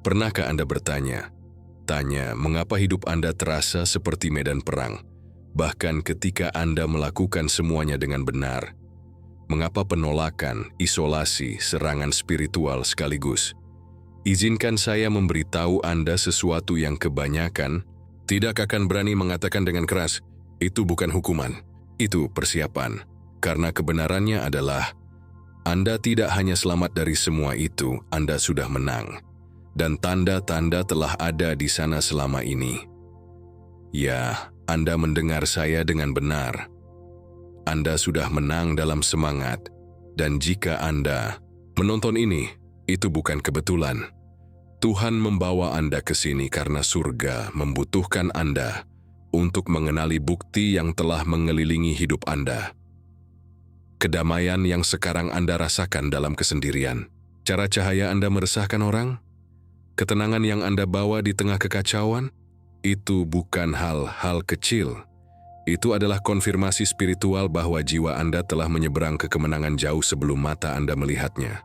Pernahkah Anda tanya mengapa hidup Anda terasa seperti medan perang, bahkan ketika Anda melakukan semuanya dengan benar? Mengapa penolakan, isolasi, serangan spiritual sekaligus? Izinkan saya memberitahu Anda sesuatu yang kebanyakan tidak akan berani mengatakan dengan keras. Itu bukan hukuman, itu persiapan. Karena kebenarannya adalah, Anda tidak hanya selamat dari semua itu, Anda sudah menang. Dan tanda-tanda telah ada di sana selama ini. Ya, Anda mendengar saya dengan benar. Anda sudah menang dalam semangat. Dan jika Anda menonton ini, itu bukan kebetulan. Tuhan membawa Anda ke sini karena surga membutuhkan Anda untuk mengenali bukti yang telah mengelilingi hidup Anda. Kedamaian yang sekarang Anda rasakan dalam kesendirian. Cara cahaya Anda meresahkan orang? Ketenangan yang Anda bawa di tengah kekacauan? Itu bukan hal-hal kecil. Itu adalah konfirmasi spiritual bahwa jiwa Anda telah menyeberang ke kemenangan jauh sebelum mata Anda melihatnya.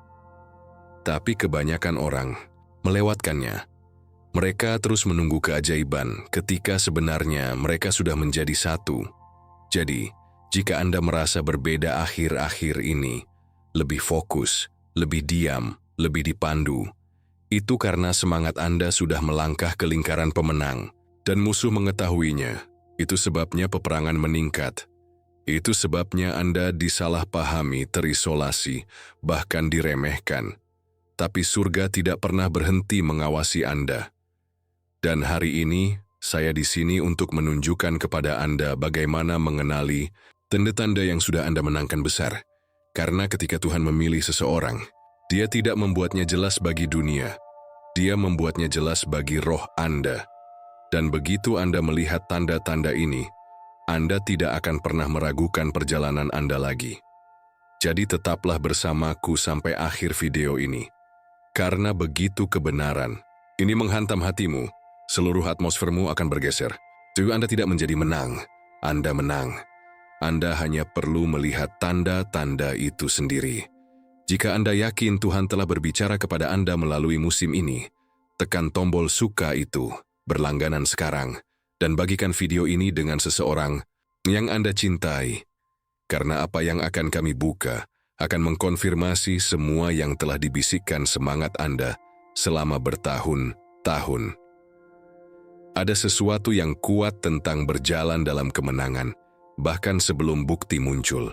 Tapi kebanyakan orang melewatkannya. Mereka terus menunggu keajaiban ketika sebenarnya mereka sudah menjadi satu. Jadi, jika Anda merasa berbeda akhir-akhir ini, lebih fokus, lebih diam, lebih dipandu, itu karena semangat Anda sudah melangkah ke lingkaran pemenang dan musuh mengetahuinya. Itu sebabnya peperangan meningkat. Itu sebabnya Anda disalahpahami, terisolasi, bahkan diremehkan. Tapi surga tidak pernah berhenti mengawasi Anda. Dan hari ini, saya di sini untuk menunjukkan kepada Anda bagaimana mengenali tanda-tanda yang sudah Anda menangkan besar. Karena ketika Tuhan memilih seseorang, Dia tidak membuatnya jelas bagi dunia. Dia membuatnya jelas bagi roh Anda. Dan begitu Anda melihat tanda-tanda ini, Anda tidak akan pernah meragukan perjalanan Anda lagi. Jadi tetaplah bersamaku sampai akhir video ini. Karena begitu kebenaran ini menghantam hatimu, seluruh atmosfermu akan bergeser. Jadi Anda tidak menjadi menang, Anda menang. Anda hanya perlu melihat tanda-tanda itu sendiri. Jika Anda yakin Tuhan telah berbicara kepada Anda melalui musim ini, tekan tombol suka itu berlangganan sekarang dan bagikan video ini dengan seseorang yang Anda cintai. Karena apa yang akan kami buka akan mengkonfirmasi semua yang telah dibisikkan semangat Anda selama bertahun-tahun. Ada sesuatu yang kuat tentang berjalan dalam kemenangan, bahkan sebelum bukti muncul.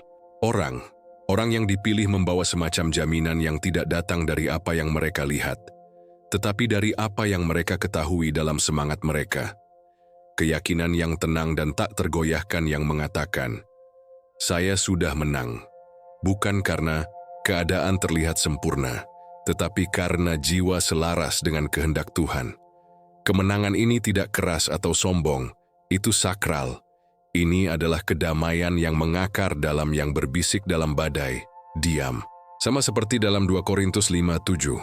Orang yang dipilih membawa semacam jaminan yang tidak datang dari apa yang mereka lihat, tetapi dari apa yang mereka ketahui dalam semangat mereka. Keyakinan yang tenang dan tak tergoyahkan yang mengatakan, saya sudah menang. Bukan karena keadaan terlihat sempurna, tetapi karena jiwa selaras dengan kehendak Tuhan. Kemenangan ini tidak keras atau sombong, itu sakral. Ini adalah kedamaian yang mengakar dalam yang berbisik dalam badai, diam. Sama seperti dalam 2 Korintus 5:7.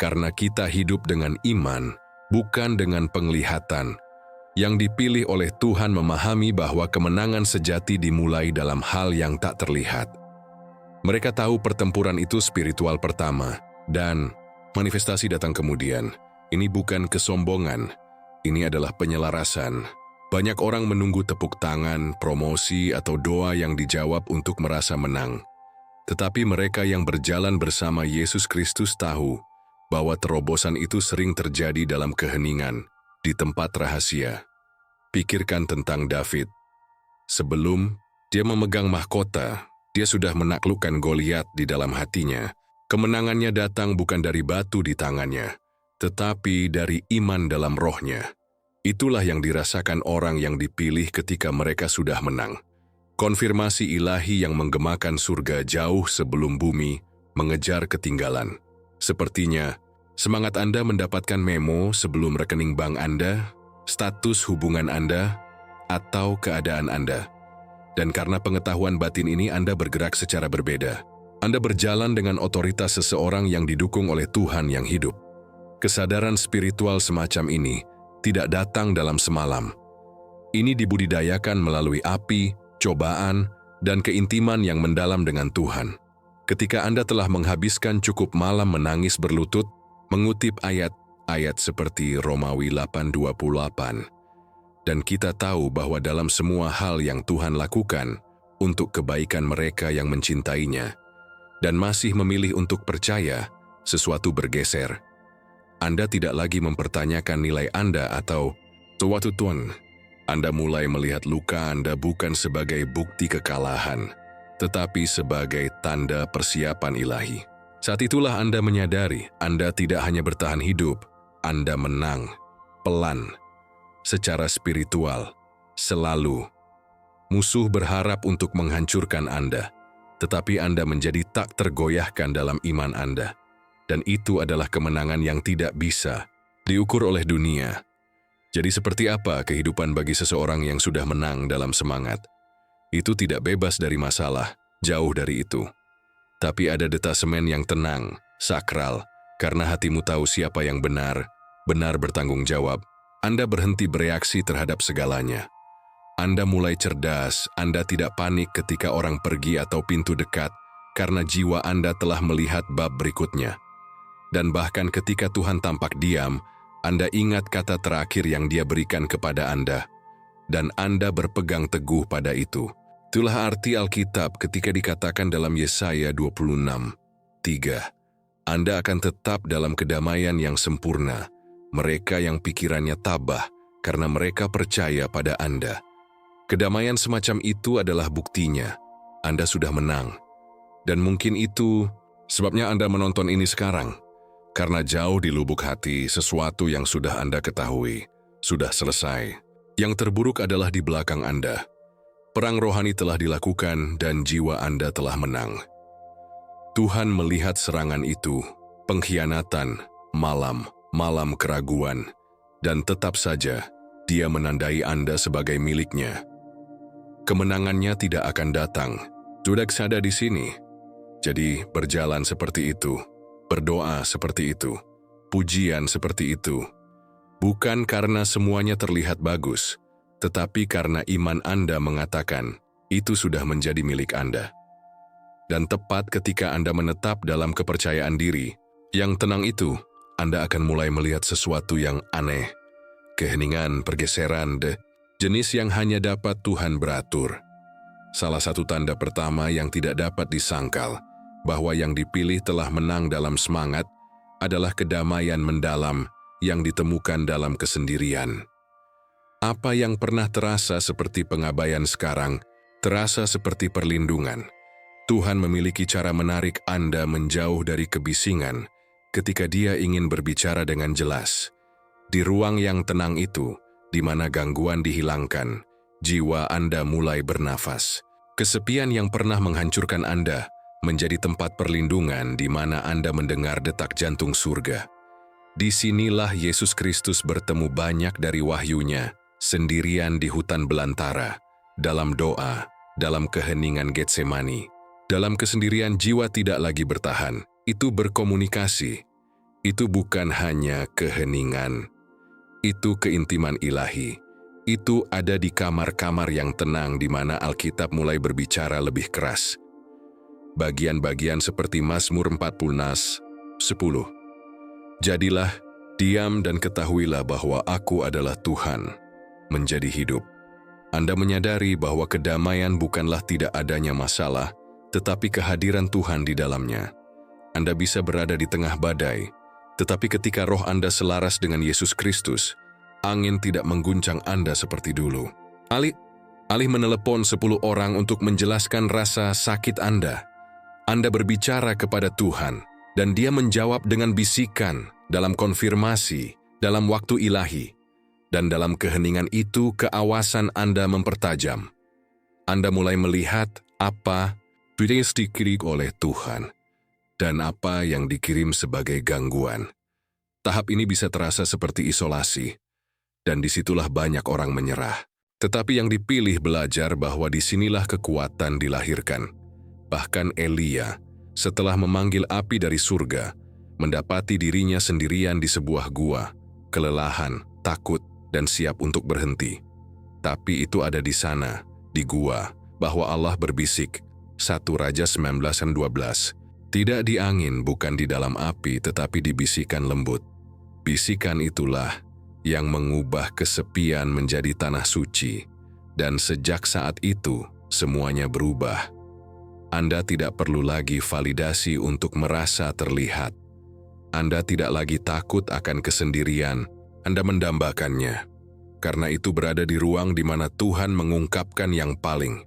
Karena kita hidup dengan iman, bukan dengan penglihatan. Yang dipilih oleh Tuhan memahami bahwa kemenangan sejati dimulai dalam hal yang tak terlihat. Mereka tahu pertempuran itu spiritual pertama, dan manifestasi datang kemudian. Ini bukan kesombongan, ini adalah penyelarasan. Banyak orang menunggu tepuk tangan, promosi, atau doa yang dijawab untuk merasa menang. Tetapi mereka yang berjalan bersama Yesus Kristus tahu bahwa terobosan itu sering terjadi dalam keheningan, di tempat rahasia. Pikirkan tentang David. Sebelum dia memegang mahkota, dia sudah menaklukkan Goliat di dalam hatinya. Kemenangannya datang bukan dari batu di tangannya, tetapi dari iman dalam rohnya. Itulah yang dirasakan orang yang dipilih ketika mereka sudah menang. Konfirmasi ilahi yang menggemakan surga jauh sebelum bumi mengejar ketinggalan. Sepertinya, semangat Anda mendapatkan memo sebelum rekening bank Anda, status hubungan Anda, atau keadaan Anda. Dan karena pengetahuan batin ini Anda bergerak secara berbeda. Anda berjalan dengan otoritas seseorang yang didukung oleh Tuhan yang hidup. Kesadaran spiritual semacam ini tidak datang dalam semalam. Ini dibudidayakan melalui api, cobaan, dan keintiman yang mendalam dengan Tuhan. Ketika Anda telah menghabiskan cukup malam menangis berlutut, mengutip ayat ayat seperti Romawi 8:28. Dan kita tahu bahwa dalam semua hal yang Tuhan lakukan untuk kebaikan mereka yang mencintainya dan masih memilih untuk percaya, sesuatu bergeser. Anda tidak lagi mempertanyakan nilai Anda atau suatu Tuhan. Anda mulai melihat luka Anda bukan sebagai bukti kekalahan, tetapi sebagai tanda persiapan ilahi. Saat itulah Anda menyadari Anda tidak hanya bertahan hidup, Anda menang, pelan, secara spiritual, selalu. Musuh berharap untuk menghancurkan Anda, tetapi Anda menjadi tak tergoyahkan dalam iman Anda. Dan itu adalah kemenangan yang tidak bisa diukur oleh dunia. Jadi seperti apa kehidupan bagi seseorang yang sudah menang dalam semangat? Itu tidak bebas dari masalah, jauh dari itu. Tapi ada detasemen yang tenang, sakral, karena hatimu tahu siapa yang benar bertanggung jawab. Anda berhenti bereaksi terhadap segalanya. Anda mulai cerdas, Anda tidak panik ketika orang pergi atau pintu dekat, karena jiwa Anda telah melihat bab berikutnya. Dan bahkan ketika Tuhan tampak diam, Anda ingat kata terakhir yang Dia berikan kepada Anda, dan Anda berpegang teguh pada itu. Itulah arti Alkitab ketika dikatakan dalam Yesaya 26:3, Anda akan tetap dalam kedamaian yang sempurna, mereka yang pikirannya tabah, karena mereka percaya pada Anda. Kedamaian semacam itu adalah buktinya Anda sudah menang. Dan mungkin itu sebabnya Anda menonton ini sekarang. Karena jauh di lubuk hati sesuatu yang sudah Anda ketahui, sudah selesai. Yang terburuk adalah di belakang Anda. Perang rohani telah dilakukan dan jiwa Anda telah menang. Tuhan melihat serangan itu, pengkhianatan, malam keraguan, dan tetap saja Dia menandai Anda sebagai miliknya. Kemenangannya tidak akan datang. Sudah ada di sini. Jadi berjalan seperti itu, berdoa seperti itu, pujian seperti itu. Bukan karena semuanya terlihat bagus, tetapi karena iman Anda mengatakan itu sudah menjadi milik Anda. Dan tepat ketika Anda menetap dalam kepercayaan diri yang tenang itu, Anda akan mulai melihat sesuatu yang aneh, keheningan, pergeseran, jenis yang hanya dapat Tuhan beratur. Salah satu tanda pertama yang tidak dapat disangkal, bahwa yang dipilih telah menang dalam semangat, adalah kedamaian mendalam yang ditemukan dalam kesendirian. Apa yang pernah terasa seperti pengabaian sekarang, terasa seperti perlindungan. Tuhan memiliki cara menarik Anda menjauh dari kebisingan, ketika Dia ingin berbicara dengan jelas. Di ruang yang tenang itu, di mana gangguan dihilangkan, jiwa Anda mulai bernafas. Kesepian yang pernah menghancurkan Anda menjadi tempat perlindungan di mana Anda mendengar detak jantung surga. Disinilah Yesus Kristus bertemu banyak dari wahyunya, sendirian di hutan belantara, dalam doa, dalam keheningan Getsemani. Dalam kesendirian jiwa tidak lagi bertahan, itu berkomunikasi. Itu bukan hanya keheningan, itu keintiman ilahi. Itu ada di kamar-kamar yang tenang di mana Alkitab mulai berbicara lebih keras. Bagian-bagian seperti Mazmur 40:10. Jadilah, diam dan ketahuilah bahwa aku adalah Tuhan, menjadi hidup. Anda menyadari bahwa kedamaian bukanlah tidak adanya masalah, tetapi kehadiran Tuhan di dalamnya. Anda bisa berada di tengah badai, tetapi ketika roh Anda selaras dengan Yesus Kristus, angin tidak mengguncang Anda seperti dulu. Alih menelepon 10 orang untuk menjelaskan rasa sakit Anda berbicara kepada Tuhan, dan Dia menjawab dengan bisikan, dalam konfirmasi, dalam waktu ilahi. Dan dalam keheningan itu, keawasan Anda mempertajam. Anda mulai melihat apa yang dikirim oleh Tuhan, dan apa yang dikirim sebagai gangguan. Tahap ini bisa terasa seperti isolasi, dan disitulah banyak orang menyerah. Tetapi yang dipilih belajar bahwa disinilah kekuatan dilahirkan. Bahkan Elia, setelah memanggil api dari surga, mendapati dirinya sendirian di sebuah gua, kelelahan, takut, dan siap untuk berhenti. Tapi itu ada di sana, di gua, bahwa Allah berbisik, 1 Raja 19:12, tidak di angin, bukan di dalam api, tetapi di bisikan lembut. Bisikan itulah yang mengubah kesepian menjadi tanah suci, dan sejak saat itu semuanya berubah. Anda tidak perlu lagi validasi untuk merasa terlihat. Anda tidak lagi takut akan kesendirian, Anda mendambakannya. Karena itu berada di ruang di mana Tuhan mengungkapkan yang paling.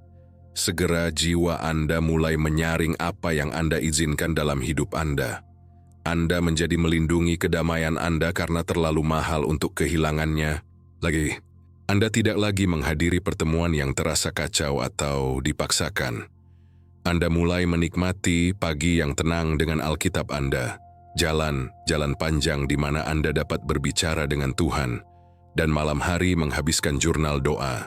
Segera jiwa Anda mulai menyaring apa yang Anda izinkan dalam hidup Anda. Anda menjadi melindungi kedamaian Anda karena terlalu mahal untuk kehilangannya. Lagi, Anda tidak lagi menghadiri pertemuan yang terasa kacau atau dipaksakan. Anda mulai menikmati pagi yang tenang dengan Alkitab Anda, jalan panjang di mana Anda dapat berbicara dengan Tuhan, dan malam hari menghabiskan jurnal doa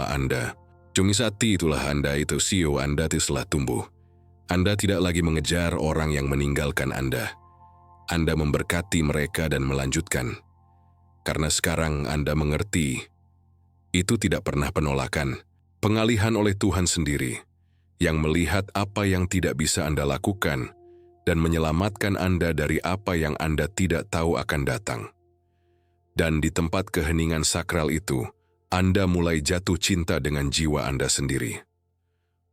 Anda. Cumi sati itulah Anda, itu sio Anda telah tumbuh. Anda tidak lagi mengejar orang yang meninggalkan Anda. Anda memberkati mereka dan melanjutkan. Karena sekarang Anda mengerti, itu tidak pernah penolakan, pengalihan oleh Tuhan sendiri, yang melihat apa yang tidak bisa Anda lakukan dan menyelamatkan Anda dari apa yang Anda tidak tahu akan datang. Dan di tempat keheningan sakral itu, Anda mulai jatuh cinta dengan jiwa Anda sendiri.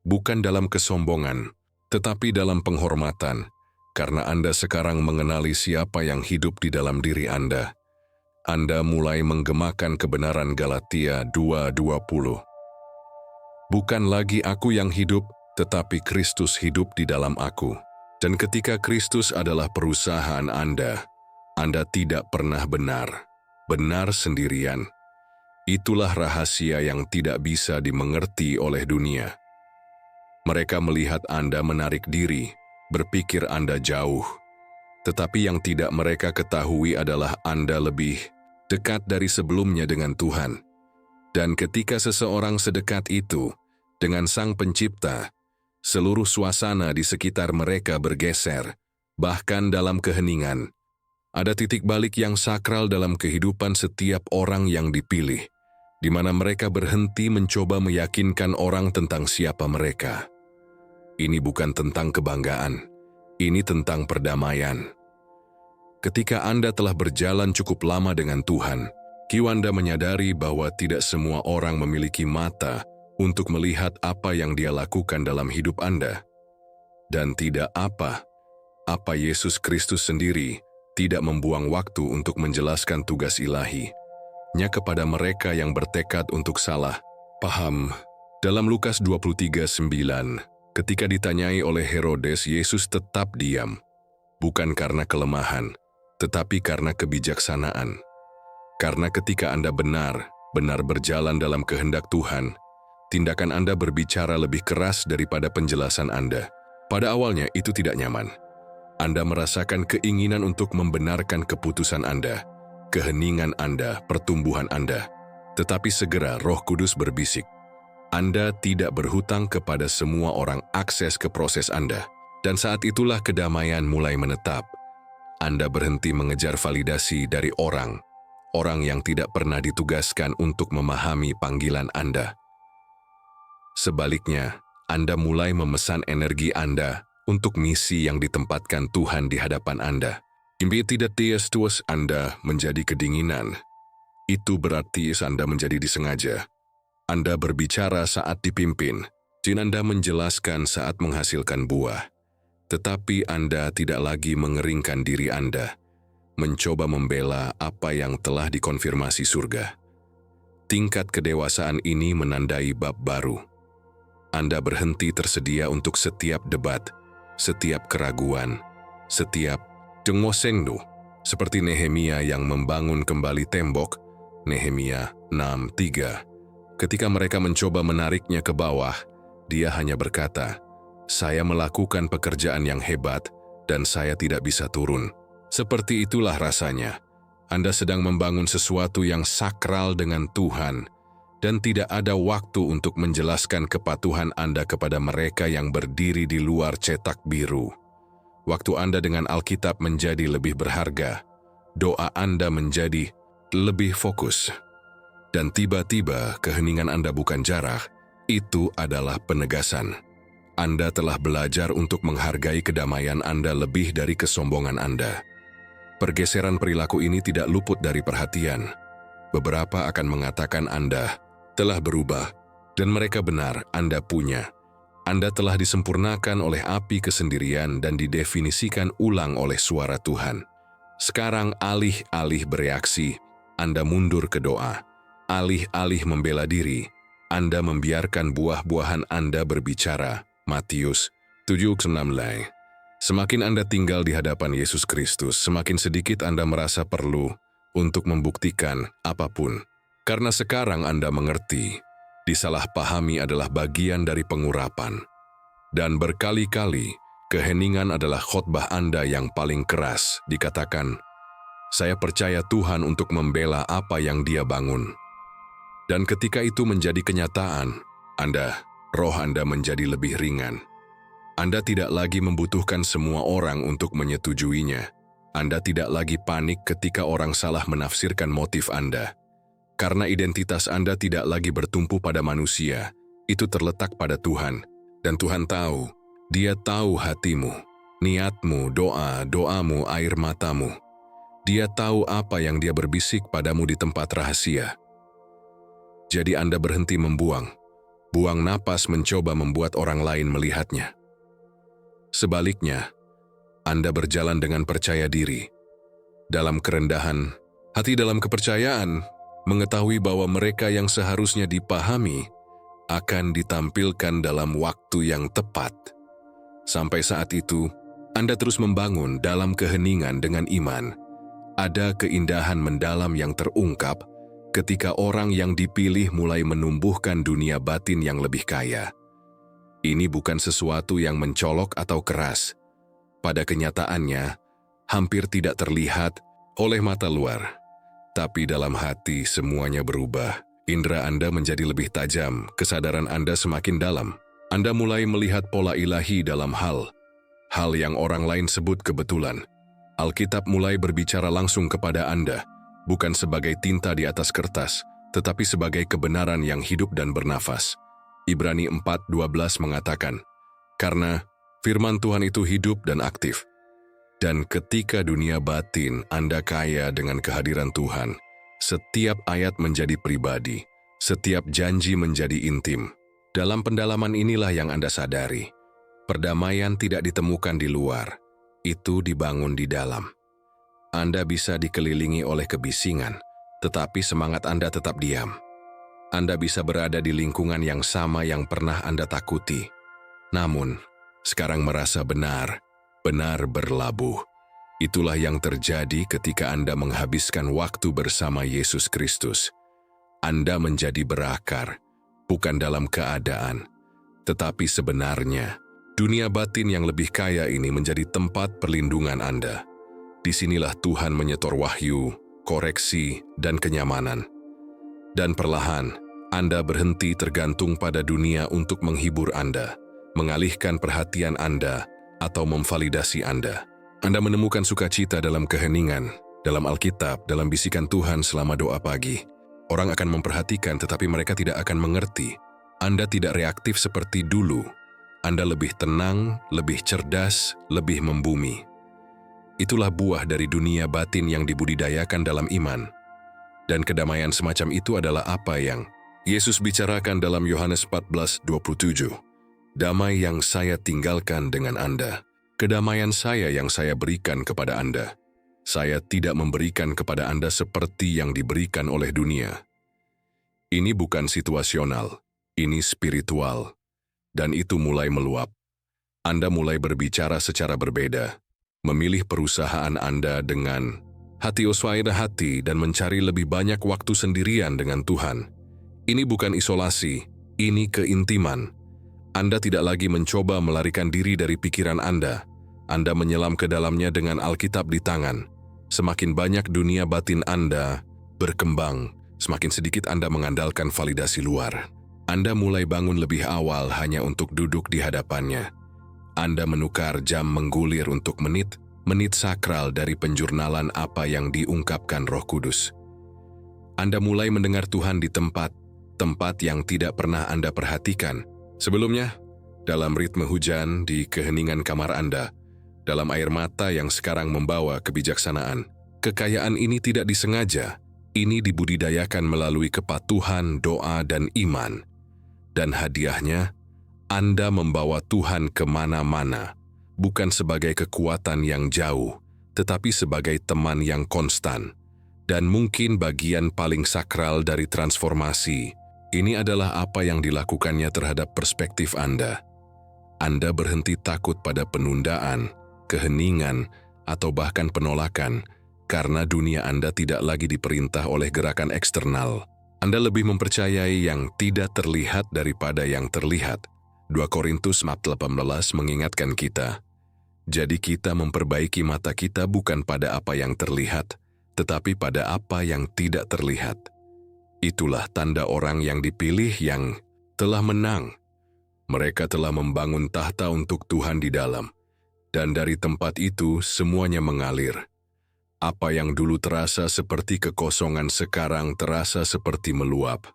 Bukan dalam kesombongan, tetapi dalam penghormatan, karena Anda sekarang mengenali siapa yang hidup di dalam diri Anda. Anda mulai menggemakan kebenaran Galatia 2:20. Bukan lagi aku yang hidup, tetapi Kristus hidup di dalam aku. Dan ketika Kristus adalah perusahaan Anda tidak pernah benar sendirian. Itulah rahasia yang tidak bisa dimengerti oleh dunia. Mereka melihat Anda menarik diri, berpikir Anda jauh. Tetapi yang tidak mereka ketahui adalah Anda lebih dekat dari sebelumnya dengan Tuhan. Dan ketika seseorang sedekat itu dengan Sang Pencipta, seluruh suasana di sekitar mereka bergeser, bahkan dalam keheningan. Ada titik balik yang sakral dalam kehidupan setiap orang yang dipilih, di mana mereka berhenti mencoba meyakinkan orang tentang siapa mereka. Ini bukan tentang kebanggaan, ini tentang perdamaian. Ketika Anda telah berjalan cukup lama dengan Tuhan, Anda menyadari bahwa tidak semua orang memiliki mata untuk melihat apa yang Dia lakukan dalam hidup Anda. Dan tidak apa Yesus Kristus sendiri tidak membuang waktu untuk menjelaskan tugas ilahi-Nya kepada mereka yang bertekad untuk salah paham. Dalam Lukas 23:9, ketika ditanyai oleh Herodes, Yesus tetap diam, bukan karena kelemahan, tetapi karena kebijaksanaan. Karena ketika Anda benar berjalan dalam kehendak Tuhan, tindakan Anda berbicara lebih keras daripada penjelasan Anda. Pada awalnya itu tidak nyaman. Anda merasakan keinginan untuk membenarkan keputusan Anda, keheningan Anda, pertumbuhan Anda. Tetapi segera Roh Kudus berbisik, Anda tidak berhutang kepada semua orang akses ke proses Anda. Dan saat itulah kedamaian mulai menetap. Anda berhenti mengejar validasi dari orang yang tidak pernah ditugaskan untuk memahami panggilan Anda. Sebaliknya, Anda mulai memesan energi Anda untuk misi yang ditempatkan Tuhan di hadapan Anda. Impi tidak tuas Anda menjadi kedinginan. Itu berarti Anda menjadi disengaja. Anda berbicara saat dipimpin, dan Anda menjelaskan saat menghasilkan buah. Tetapi Anda tidak lagi mengeringkan diri Anda, mencoba membela apa yang telah dikonfirmasi surga. Tingkat kedewasaan ini menandai bab baru. Anda berhenti tersedia untuk setiap debat, setiap keraguan, setiap jengmosengdu, seperti Nehemia yang membangun kembali tembok, Nehemia 6:3. Ketika mereka mencoba menariknya ke bawah, dia hanya berkata, "Saya melakukan pekerjaan yang hebat dan saya tidak bisa turun." Seperti itulah rasanya. Anda sedang membangun sesuatu yang sakral dengan Tuhan dan tidak ada waktu untuk menjelaskan kepatuhan Anda kepada mereka yang berdiri di luar cetak biru. Waktu Anda dengan Alkitab menjadi lebih berharga, doa Anda menjadi lebih fokus. Dan tiba-tiba keheningan Anda bukan jarak, itu adalah penegasan. Anda telah belajar untuk menghargai kedamaian Anda lebih dari kesombongan Anda. Pergeseran perilaku ini tidak luput dari perhatian. Beberapa akan mengatakan Anda telah berubah, dan mereka benar, Anda punya. Anda telah disempurnakan oleh api kesendirian dan didefinisikan ulang oleh suara Tuhan. Sekarang alih-alih bereaksi, Anda mundur ke doa. Alih-alih membela diri, Anda membiarkan buah-buahan Anda berbicara. Matius 7:16. Semakin Anda tinggal di hadapan Yesus Kristus, semakin sedikit Anda merasa perlu untuk membuktikan apapun. Karena sekarang Anda mengerti, disalahpahami adalah bagian dari pengurapan. Dan berkali-kali, keheningan adalah khotbah Anda yang paling keras. Dikatakan, saya percaya Tuhan untuk membela apa yang Dia bangun. Dan ketika itu menjadi kenyataan, roh Anda menjadi lebih ringan. Anda tidak lagi membutuhkan semua orang untuk menyetujuinya. Anda tidak lagi panik ketika orang salah menafsirkan motif Anda. Karena identitas Anda tidak lagi bertumpu pada manusia, itu terletak pada Tuhan. Dan Tuhan tahu, Dia tahu hatimu, niatmu, doamu, air matamu. Dia tahu apa yang Dia berbisik padamu di tempat rahasia. Jadi Anda berhenti buang napas mencoba membuat orang lain melihatnya. Sebaliknya, Anda berjalan dengan percaya diri. Dalam kerendahan, hati dalam kepercayaan, mengetahui bahwa mereka yang seharusnya dipahami akan ditampilkan dalam waktu yang tepat. Sampai saat itu, Anda terus membangun dalam keheningan dengan iman. Ada keindahan mendalam yang terungkap ketika orang yang dipilih mulai menumbuhkan dunia batin yang lebih kaya. Ini bukan sesuatu yang mencolok atau keras. Pada kenyataannya, hampir tidak terlihat oleh mata luar. Tapi dalam hati semuanya berubah. Indera Anda menjadi lebih tajam, kesadaran Anda semakin dalam. Anda mulai melihat pola ilahi dalam hal yang orang lain sebut kebetulan. Alkitab mulai berbicara langsung kepada Anda, bukan sebagai tinta di atas kertas, tetapi sebagai kebenaran yang hidup dan bernafas. Ibrani 4:12 mengatakan, karena firman Tuhan itu hidup dan aktif. Dan ketika dunia batin Anda kaya dengan kehadiran Tuhan, setiap ayat menjadi pribadi, setiap janji menjadi intim. Dalam pendalaman inilah yang Anda sadari, perdamaian tidak ditemukan di luar, itu dibangun di dalam. Anda bisa dikelilingi oleh kebisingan, tetapi semangat Anda tetap diam. Anda bisa berada di lingkungan yang sama yang pernah Anda takuti, namun sekarang merasa benar berlabuh. Itulah yang terjadi ketika Anda menghabiskan waktu bersama Yesus Kristus. Anda menjadi berakar, bukan dalam keadaan, tetapi sebenarnya, dunia batin yang lebih kaya ini menjadi tempat perlindungan Anda. Disinilah Tuhan menyetor wahyu, koreksi, dan kenyamanan. Dan perlahan, Anda berhenti tergantung pada dunia untuk menghibur Anda, mengalihkan perhatian Anda, atau memvalidasi Anda. Anda menemukan sukacita dalam keheningan, dalam Alkitab, dalam bisikan Tuhan selama doa pagi. Orang akan memperhatikan tetapi mereka tidak akan mengerti. Anda tidak reaktif seperti dulu. Anda lebih tenang, lebih cerdas, lebih membumi. Itulah buah dari dunia batin yang dibudidayakan dalam iman. Dan kedamaian semacam itu adalah apa yang Yesus bicarakan dalam Yohanes 14:27. Damai yang saya tinggalkan dengan Anda, kedamaian saya yang saya berikan kepada Anda. Saya tidak memberikan kepada Anda seperti yang diberikan oleh dunia. Ini bukan situasional, ini spiritual. Dan itu mulai meluap. Anda mulai berbicara secara berbeda, memilih perusahaan Anda dengan hati dan mencari lebih banyak waktu sendirian dengan Tuhan. Ini bukan isolasi, ini keintiman. Anda tidak lagi mencoba melarikan diri dari pikiran Anda. Anda menyelam ke dalamnya dengan Alkitab di tangan. Semakin banyak dunia batin Anda berkembang, semakin sedikit Anda mengandalkan validasi luar. Anda mulai bangun lebih awal hanya untuk duduk di hadapannya. Anda menukar jam menggulir untuk menit sakral dari penjurnalan apa yang diungkapkan Roh Kudus. Anda mulai mendengar Tuhan di tempat yang tidak pernah Anda perhatikan. Sebelumnya, dalam ritme hujan di keheningan kamar Anda, dalam air mata yang sekarang membawa kebijaksanaan. Kekayaan ini tidak disengaja, ini dibudidayakan melalui kepatuhan, doa, dan iman. Dan hadiahnya, Anda membawa Tuhan kemana-mana, bukan sebagai kekuatan yang jauh, tetapi sebagai teman yang konstan. Dan mungkin bagian paling sakral dari transformasi, ini adalah apa yang dilakukannya terhadap perspektif Anda. Anda berhenti takut pada penundaan, keheningan, atau bahkan penolakan, karena dunia Anda tidak lagi diperintah oleh gerakan eksternal. Anda lebih mempercayai yang tidak terlihat daripada yang terlihat. 2 Korintus 4:18 mengingatkan kita, jadi kita memperbaiki mata kita bukan pada apa yang terlihat, tetapi pada apa yang tidak terlihat. Itulah tanda orang yang dipilih yang telah menang. Mereka telah membangun tahta untuk Tuhan di dalam, dan dari tempat itu semuanya mengalir. Apa yang dulu terasa seperti kekosongan sekarang terasa seperti meluap.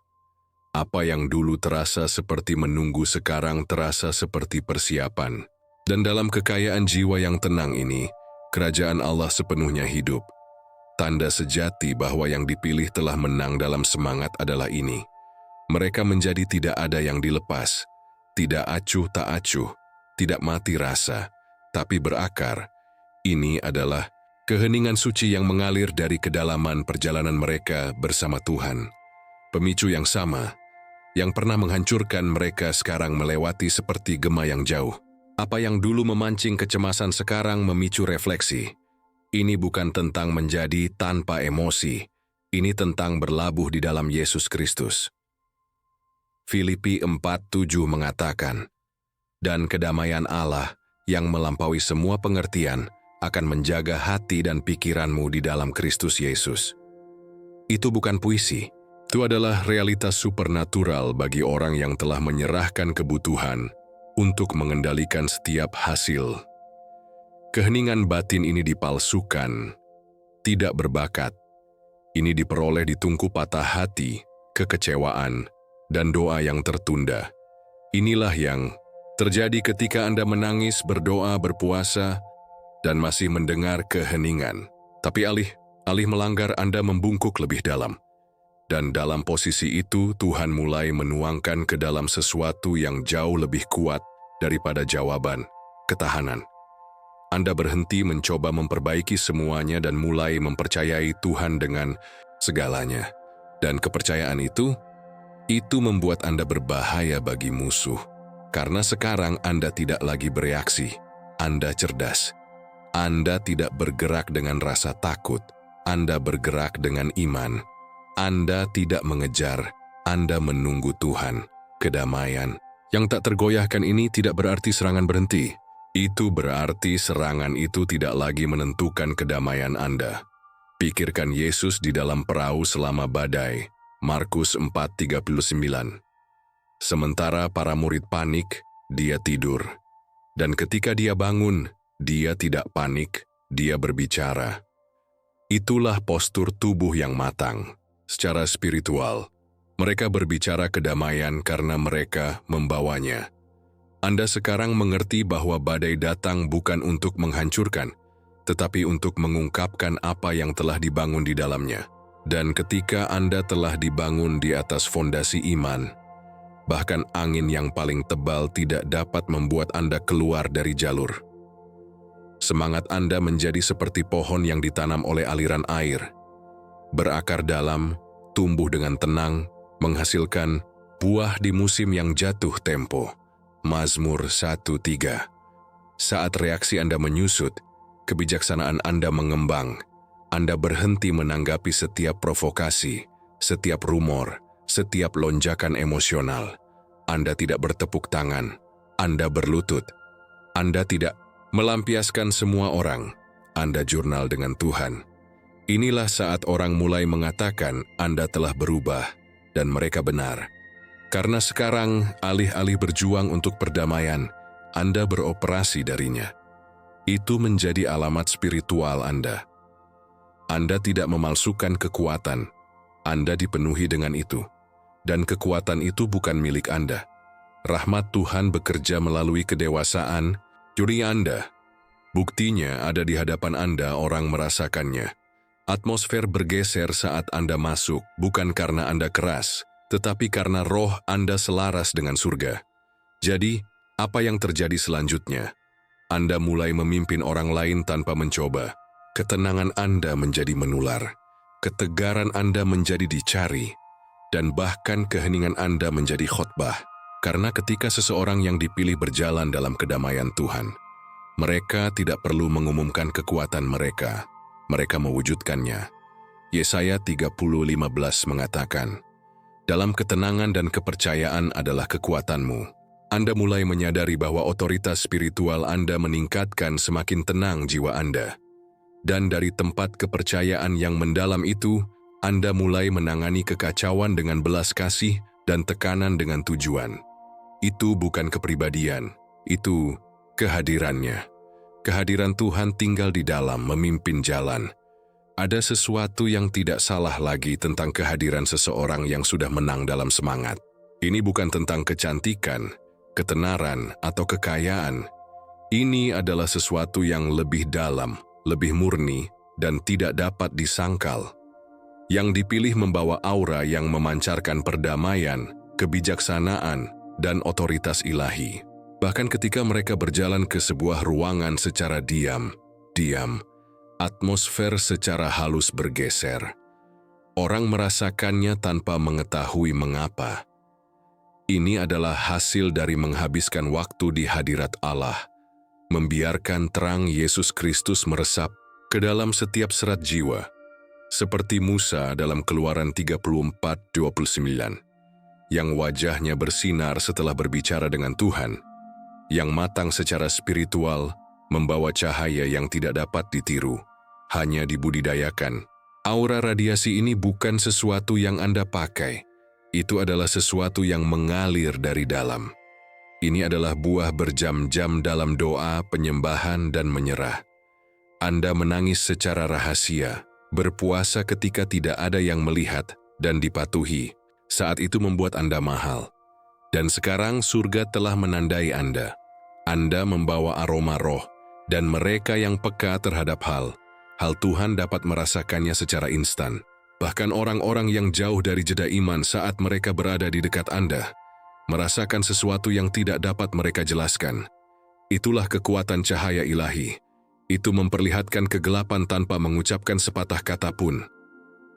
Apa yang dulu terasa seperti menunggu sekarang terasa seperti persiapan. Dan dalam kekayaan jiwa yang tenang ini, kerajaan Allah sepenuhnya hidup. Tanda sejati bahwa yang dipilih telah menang dalam semangat adalah ini. Mereka menjadi tidak ada yang dilepas, tidak acuh tak acuh, tidak mati rasa, tapi berakar. Ini adalah keheningan suci yang mengalir dari kedalaman perjalanan mereka bersama Tuhan. Pemicu yang sama, yang pernah menghancurkan mereka sekarang melewati seperti gema yang jauh. Apa yang dulu memancing kecemasan sekarang memicu refleksi. Ini bukan tentang menjadi tanpa emosi, ini tentang berlabuh di dalam Yesus Kristus. Filipi 4:7 mengatakan, dan kedamaian Allah yang melampaui semua pengertian akan menjaga hati dan pikiranmu di dalam Kristus Yesus. Itu bukan puisi, itu adalah realitas supernatural bagi orang yang telah menyerahkan kebutuhan untuk mengendalikan setiap hasil. Keheningan batin ini dipalsukan, tidak berbakat. Ini diperoleh di tungku patah hati, kekecewaan, dan doa yang tertunda. Inilah yang terjadi ketika Anda menangis, berdoa, berpuasa, dan masih mendengar keheningan. Tapi alih melanggar Anda membungkuk lebih dalam. Dan dalam posisi itu Tuhan mulai menuangkan ke dalam sesuatu yang jauh lebih kuat daripada jawaban, ketahanan. Anda berhenti mencoba memperbaiki semuanya dan mulai mempercayai Tuhan dengan segalanya. Dan kepercayaan itu membuat Anda berbahaya bagi musuh. Karena sekarang Anda tidak lagi bereaksi, Anda cerdas. Anda tidak bergerak dengan rasa takut, Anda bergerak dengan iman. Anda tidak mengejar, Anda menunggu Tuhan. Kedamaian yang tak tergoyahkan ini tidak berarti serangan berhenti. Itu berarti serangan itu tidak lagi menentukan kedamaian Anda. Pikirkan Yesus di dalam perahu selama badai, Markus 4:39. Sementara para murid panik, dia tidur. Dan ketika dia bangun, dia tidak panik, dia berbicara. Itulah postur tubuh yang matang. Secara spiritual, mereka berbicara kedamaian karena mereka membawanya. Anda sekarang mengerti bahwa badai datang bukan untuk menghancurkan, tetapi untuk mengungkapkan apa yang telah dibangun di dalamnya. Dan ketika Anda telah dibangun di atas fondasi iman, bahkan angin yang paling tebal tidak dapat membuat Anda keluar dari jalur. Semangat Anda menjadi seperti pohon yang ditanam oleh aliran air. Berakar dalam, tumbuh dengan tenang, menghasilkan buah di musim yang jatuh tempo. Mazmur 1:3. Saat reaksi Anda menyusut, kebijaksanaan Anda mengembang. Anda berhenti menanggapi setiap provokasi, setiap rumor, setiap lonjakan emosional. Anda tidak bertepuk tangan, Anda berlutut. Anda tidak melampiaskan semua orang, Anda jurnal dengan Tuhan. Inilah saat orang mulai mengatakan Anda telah berubah, dan mereka benar. Karena sekarang, alih-alih berjuang untuk perdamaian, Anda beroperasi darinya. Itu menjadi alamat spiritual Anda. Anda tidak memalsukan kekuatan, Anda dipenuhi dengan itu. Dan kekuatan itu bukan milik Anda. Rahmat Tuhan bekerja melalui kedewasaan, curi Anda. Buktinya ada di hadapan Anda, orang merasakannya. Atmosfer bergeser saat Anda masuk, bukan karena Anda keras, tetapi karena roh Anda selaras dengan surga. Jadi, apa yang terjadi selanjutnya? Anda mulai memimpin orang lain tanpa mencoba. Ketenangan Anda menjadi menular. Ketegaran Anda menjadi dicari. Dan bahkan keheningan Anda menjadi khotbah. Karena ketika seseorang yang dipilih berjalan dalam kedamaian Tuhan, mereka tidak perlu mengumumkan kekuatan mereka. Mereka mewujudkannya. Yesaya 30:15 mengatakan, "Dalam ketenangan dan kepercayaan adalah kekuatanmu." Anda mulai menyadari bahwa otoritas spiritual Anda meningkatkan semakin tenang jiwa Anda. Dan dari tempat kepercayaan yang mendalam itu, Anda mulai menangani kekacauan dengan belas kasih dan tekanan dengan tujuan. Itu bukan kepribadian, itu kehadirannya. Kehadiran Tuhan tinggal di dalam memimpin jalan. Ada sesuatu yang tidak salah lagi tentang kehadiran seseorang yang sudah menang dalam semangat. Ini bukan tentang kecantikan, ketenaran, atau kekayaan. Ini adalah sesuatu yang lebih dalam, lebih murni, dan tidak dapat disangkal. Yang dipilih membawa aura yang memancarkan perdamaian, kebijaksanaan, dan otoritas ilahi. Bahkan ketika mereka berjalan ke sebuah ruangan secara diam, atmosfer secara halus bergeser. Orang merasakannya tanpa mengetahui mengapa. Ini adalah hasil dari menghabiskan waktu di hadirat Allah, membiarkan terang Yesus Kristus meresap ke dalam setiap serat jiwa, seperti Musa dalam Keluaran 34:29, yang wajahnya bersinar setelah berbicara dengan Tuhan, yang matang secara spiritual, membawa cahaya yang tidak dapat ditiru, hanya dibudidayakan. Aura radiasi ini bukan sesuatu yang Anda pakai. Itu adalah sesuatu yang mengalir dari dalam. Ini adalah buah berjam-jam dalam doa, penyembahan, dan menyerah. Anda menangis secara rahasia, berpuasa ketika tidak ada yang melihat, dan dipatuhi. Saat itu membuat Anda mahal. Dan sekarang surga telah menandai Anda. Anda membawa aroma roh, dan mereka yang peka terhadap hal Tuhan dapat merasakannya secara instan. Bahkan orang-orang yang jauh dari jeda iman saat mereka berada di dekat Anda, merasakan sesuatu yang tidak dapat mereka jelaskan. Itulah kekuatan cahaya ilahi. Itu memperlihatkan kegelapan tanpa mengucapkan sepatah kata pun.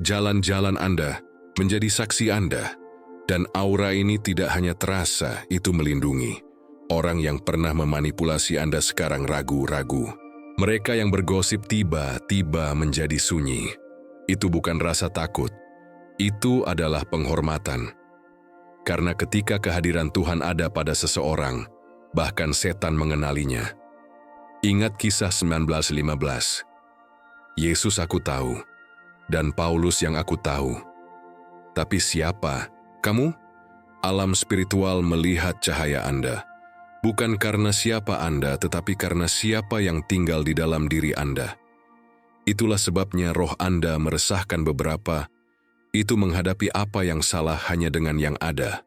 Jalan-jalan Anda menjadi saksi Anda. Dan aura ini tidak hanya terasa, itu melindungi. Orang yang pernah memanipulasi Anda sekarang ragu-ragu. Mereka yang bergosip tiba-tiba menjadi sunyi. Itu bukan rasa takut, itu adalah penghormatan. Karena ketika kehadiran Tuhan ada pada seseorang, bahkan setan mengenalinya. Ingat kisah 19:15. Yesus aku tahu, dan Paulus yang aku tahu. Tapi siapa? Kamu? Alam spiritual melihat cahaya Anda. Bukan karena siapa Anda, tetapi karena siapa yang tinggal di dalam diri Anda. Itulah sebabnya roh Anda meresahkan beberapa, itu menghadapi apa yang salah hanya dengan yang ada.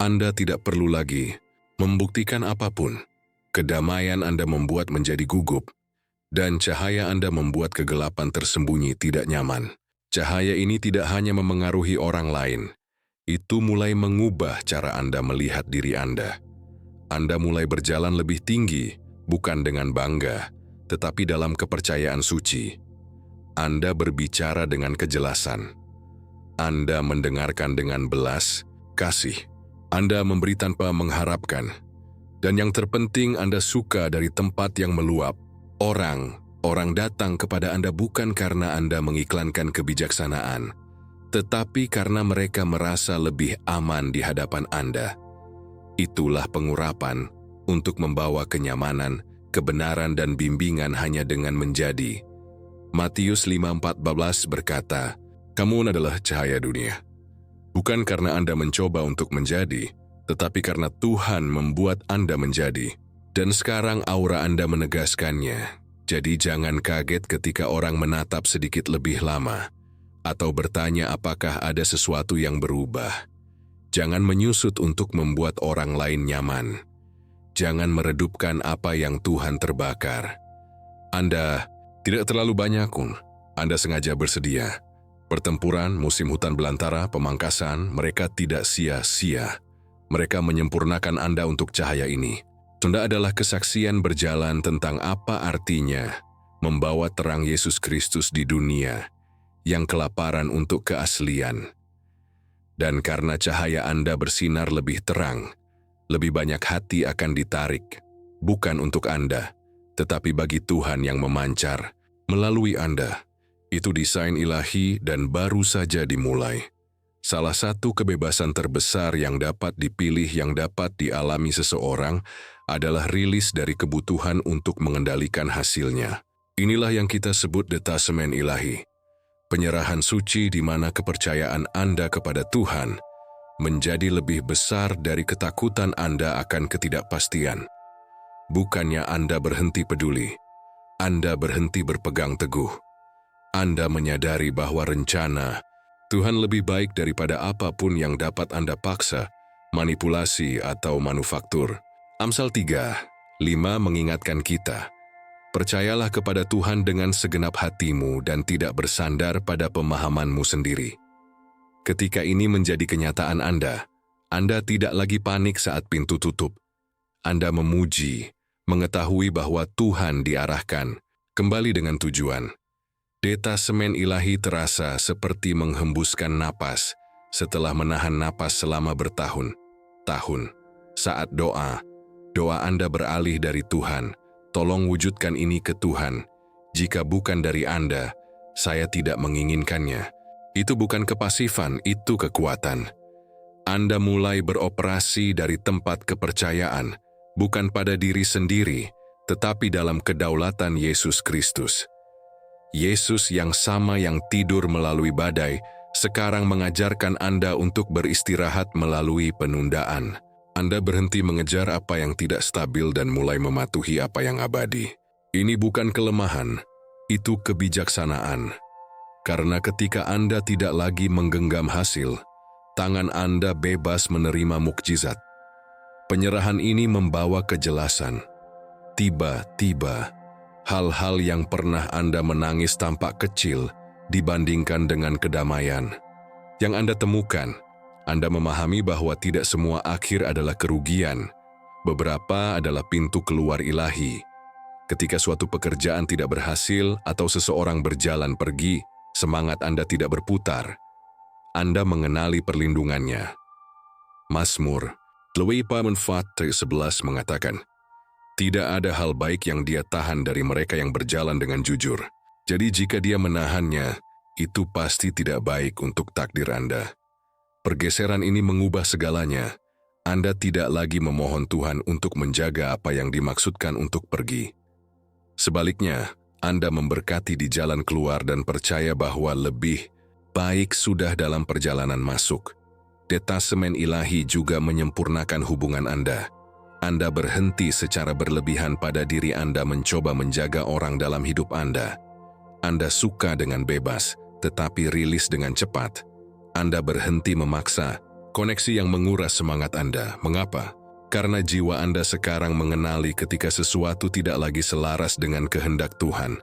Anda tidak perlu lagi membuktikan apapun. Kedamaian Anda membuat menjadi gugup, dan cahaya Anda membuat kegelapan tersembunyi tidak nyaman. Cahaya ini tidak hanya memengaruhi orang lain, itu mulai mengubah cara Anda melihat diri Anda. Anda mulai berjalan lebih tinggi, bukan dengan bangga, tetapi dalam kepercayaan suci. Anda berbicara dengan kejelasan. Anda mendengarkan dengan belas kasih. Anda memberi tanpa mengharapkan. Dan yang terpenting, Anda suka dari tempat yang meluap. Orang datang kepada Anda bukan karena Anda mengiklankan kebijaksanaan, tetapi karena mereka merasa lebih aman di hadapan Anda. Itulah pengurapan untuk membawa kenyamanan, kebenaran dan bimbingan hanya dengan menjadi. Matius 5:14 berkata, "Kamu adalah cahaya dunia." Bukan karena Anda mencoba untuk menjadi, tetapi karena Tuhan membuat Anda menjadi. Dan sekarang aura Anda menegaskannya. Jadi jangan kaget ketika orang menatap sedikit lebih lama, atau bertanya apakah ada sesuatu yang berubah. Jangan menyusut untuk membuat orang lain nyaman. Jangan meredupkan apa yang Tuhan terbakar. Anda tidak terlalu banyak, Anda sengaja bersedia. Pertempuran, musim hutan belantara, pemangkasan, mereka tidak sia-sia. Mereka menyempurnakan Anda untuk cahaya ini. Anda adalah kesaksian berjalan tentang apa artinya membawa terang Yesus Kristus di dunia yang kelaparan untuk keaslian. Dan karena cahaya Anda bersinar lebih terang, lebih banyak hati akan ditarik, bukan untuk Anda, tetapi bagi Tuhan yang memancar melalui Anda. Itu desain ilahi dan baru saja dimulai. Salah satu kebebasan terbesar yang dapat dipilih yang dapat dialami seseorang adalah rilis dari kebutuhan untuk mengendalikan hasilnya. Inilah yang kita sebut detasemen ilahi. Penyerahan suci di mana kepercayaan Anda kepada Tuhan menjadi lebih besar dari ketakutan Anda akan ketidakpastian. Bukannya Anda berhenti peduli, Anda berhenti berpegang teguh. Anda menyadari bahwa rencana Tuhan lebih baik daripada apapun yang dapat Anda paksa, manipulasi, atau manufaktur. Amsal 3:5 mengingatkan kita, percayalah kepada Tuhan dengan segenap hatimu dan tidak bersandar pada pemahamanmu sendiri. Ketika ini menjadi kenyataan Anda tidak lagi panik saat pintu tutup. Anda memuji, mengetahui bahwa Tuhan diarahkan, kembali dengan tujuan. Detasemen ilahi terasa seperti menghembuskan napas setelah menahan napas selama bertahun-tahun. Saat doa Anda beralih dari Tuhan, tolong wujudkan ini ke Tuhan. Jika bukan dari Anda, saya tidak menginginkannya. Itu bukan kepasifan, itu kekuatan. Anda mulai beroperasi dari tempat kepercayaan, bukan pada diri sendiri, tetapi dalam kedaulatan Yesus Kristus. Yesus yang sama yang tidur melalui badai, sekarang mengajarkan Anda untuk beristirahat melalui penundaan. Anda berhenti mengejar apa yang tidak stabil dan mulai mematuhi apa yang abadi. Ini bukan kelemahan, itu kebijaksanaan. Karena ketika Anda tidak lagi menggenggam hasil, tangan Anda bebas menerima mukjizat. Penyerahan ini membawa kejelasan. Tiba-tiba, hal-hal yang pernah Anda menangis tampak kecil dibandingkan dengan kedamaian yang Anda temukan. Anda memahami bahwa tidak semua akhir adalah kerugian. Beberapa adalah pintu keluar ilahi. Ketika suatu pekerjaan tidak berhasil atau seseorang berjalan pergi, semangat Anda tidak berputar. Anda mengenali perlindungannya. Mazmur 11 mengatakan, tidak ada hal baik yang dia tahan dari mereka yang berjalan dengan jujur. Jadi jika dia menahannya, itu pasti tidak baik untuk takdir Anda. Pergeseran ini mengubah segalanya. Anda tidak lagi memohon Tuhan untuk menjaga apa yang dimaksudkan untuk pergi. Sebaliknya, Anda memberkati di jalan keluar dan percaya bahwa lebih baik sudah dalam perjalanan masuk. Detasemen ilahi juga menyempurnakan hubungan Anda. Anda berhenti secara berlebihan pada diri Anda mencoba menjaga orang dalam hidup Anda. Anda suka dengan bebas, tetapi rilis dengan cepat. Anda berhenti memaksa, koneksi yang menguras semangat Anda. Mengapa? Karena jiwa Anda sekarang mengenali ketika sesuatu tidak lagi selaras dengan kehendak Tuhan.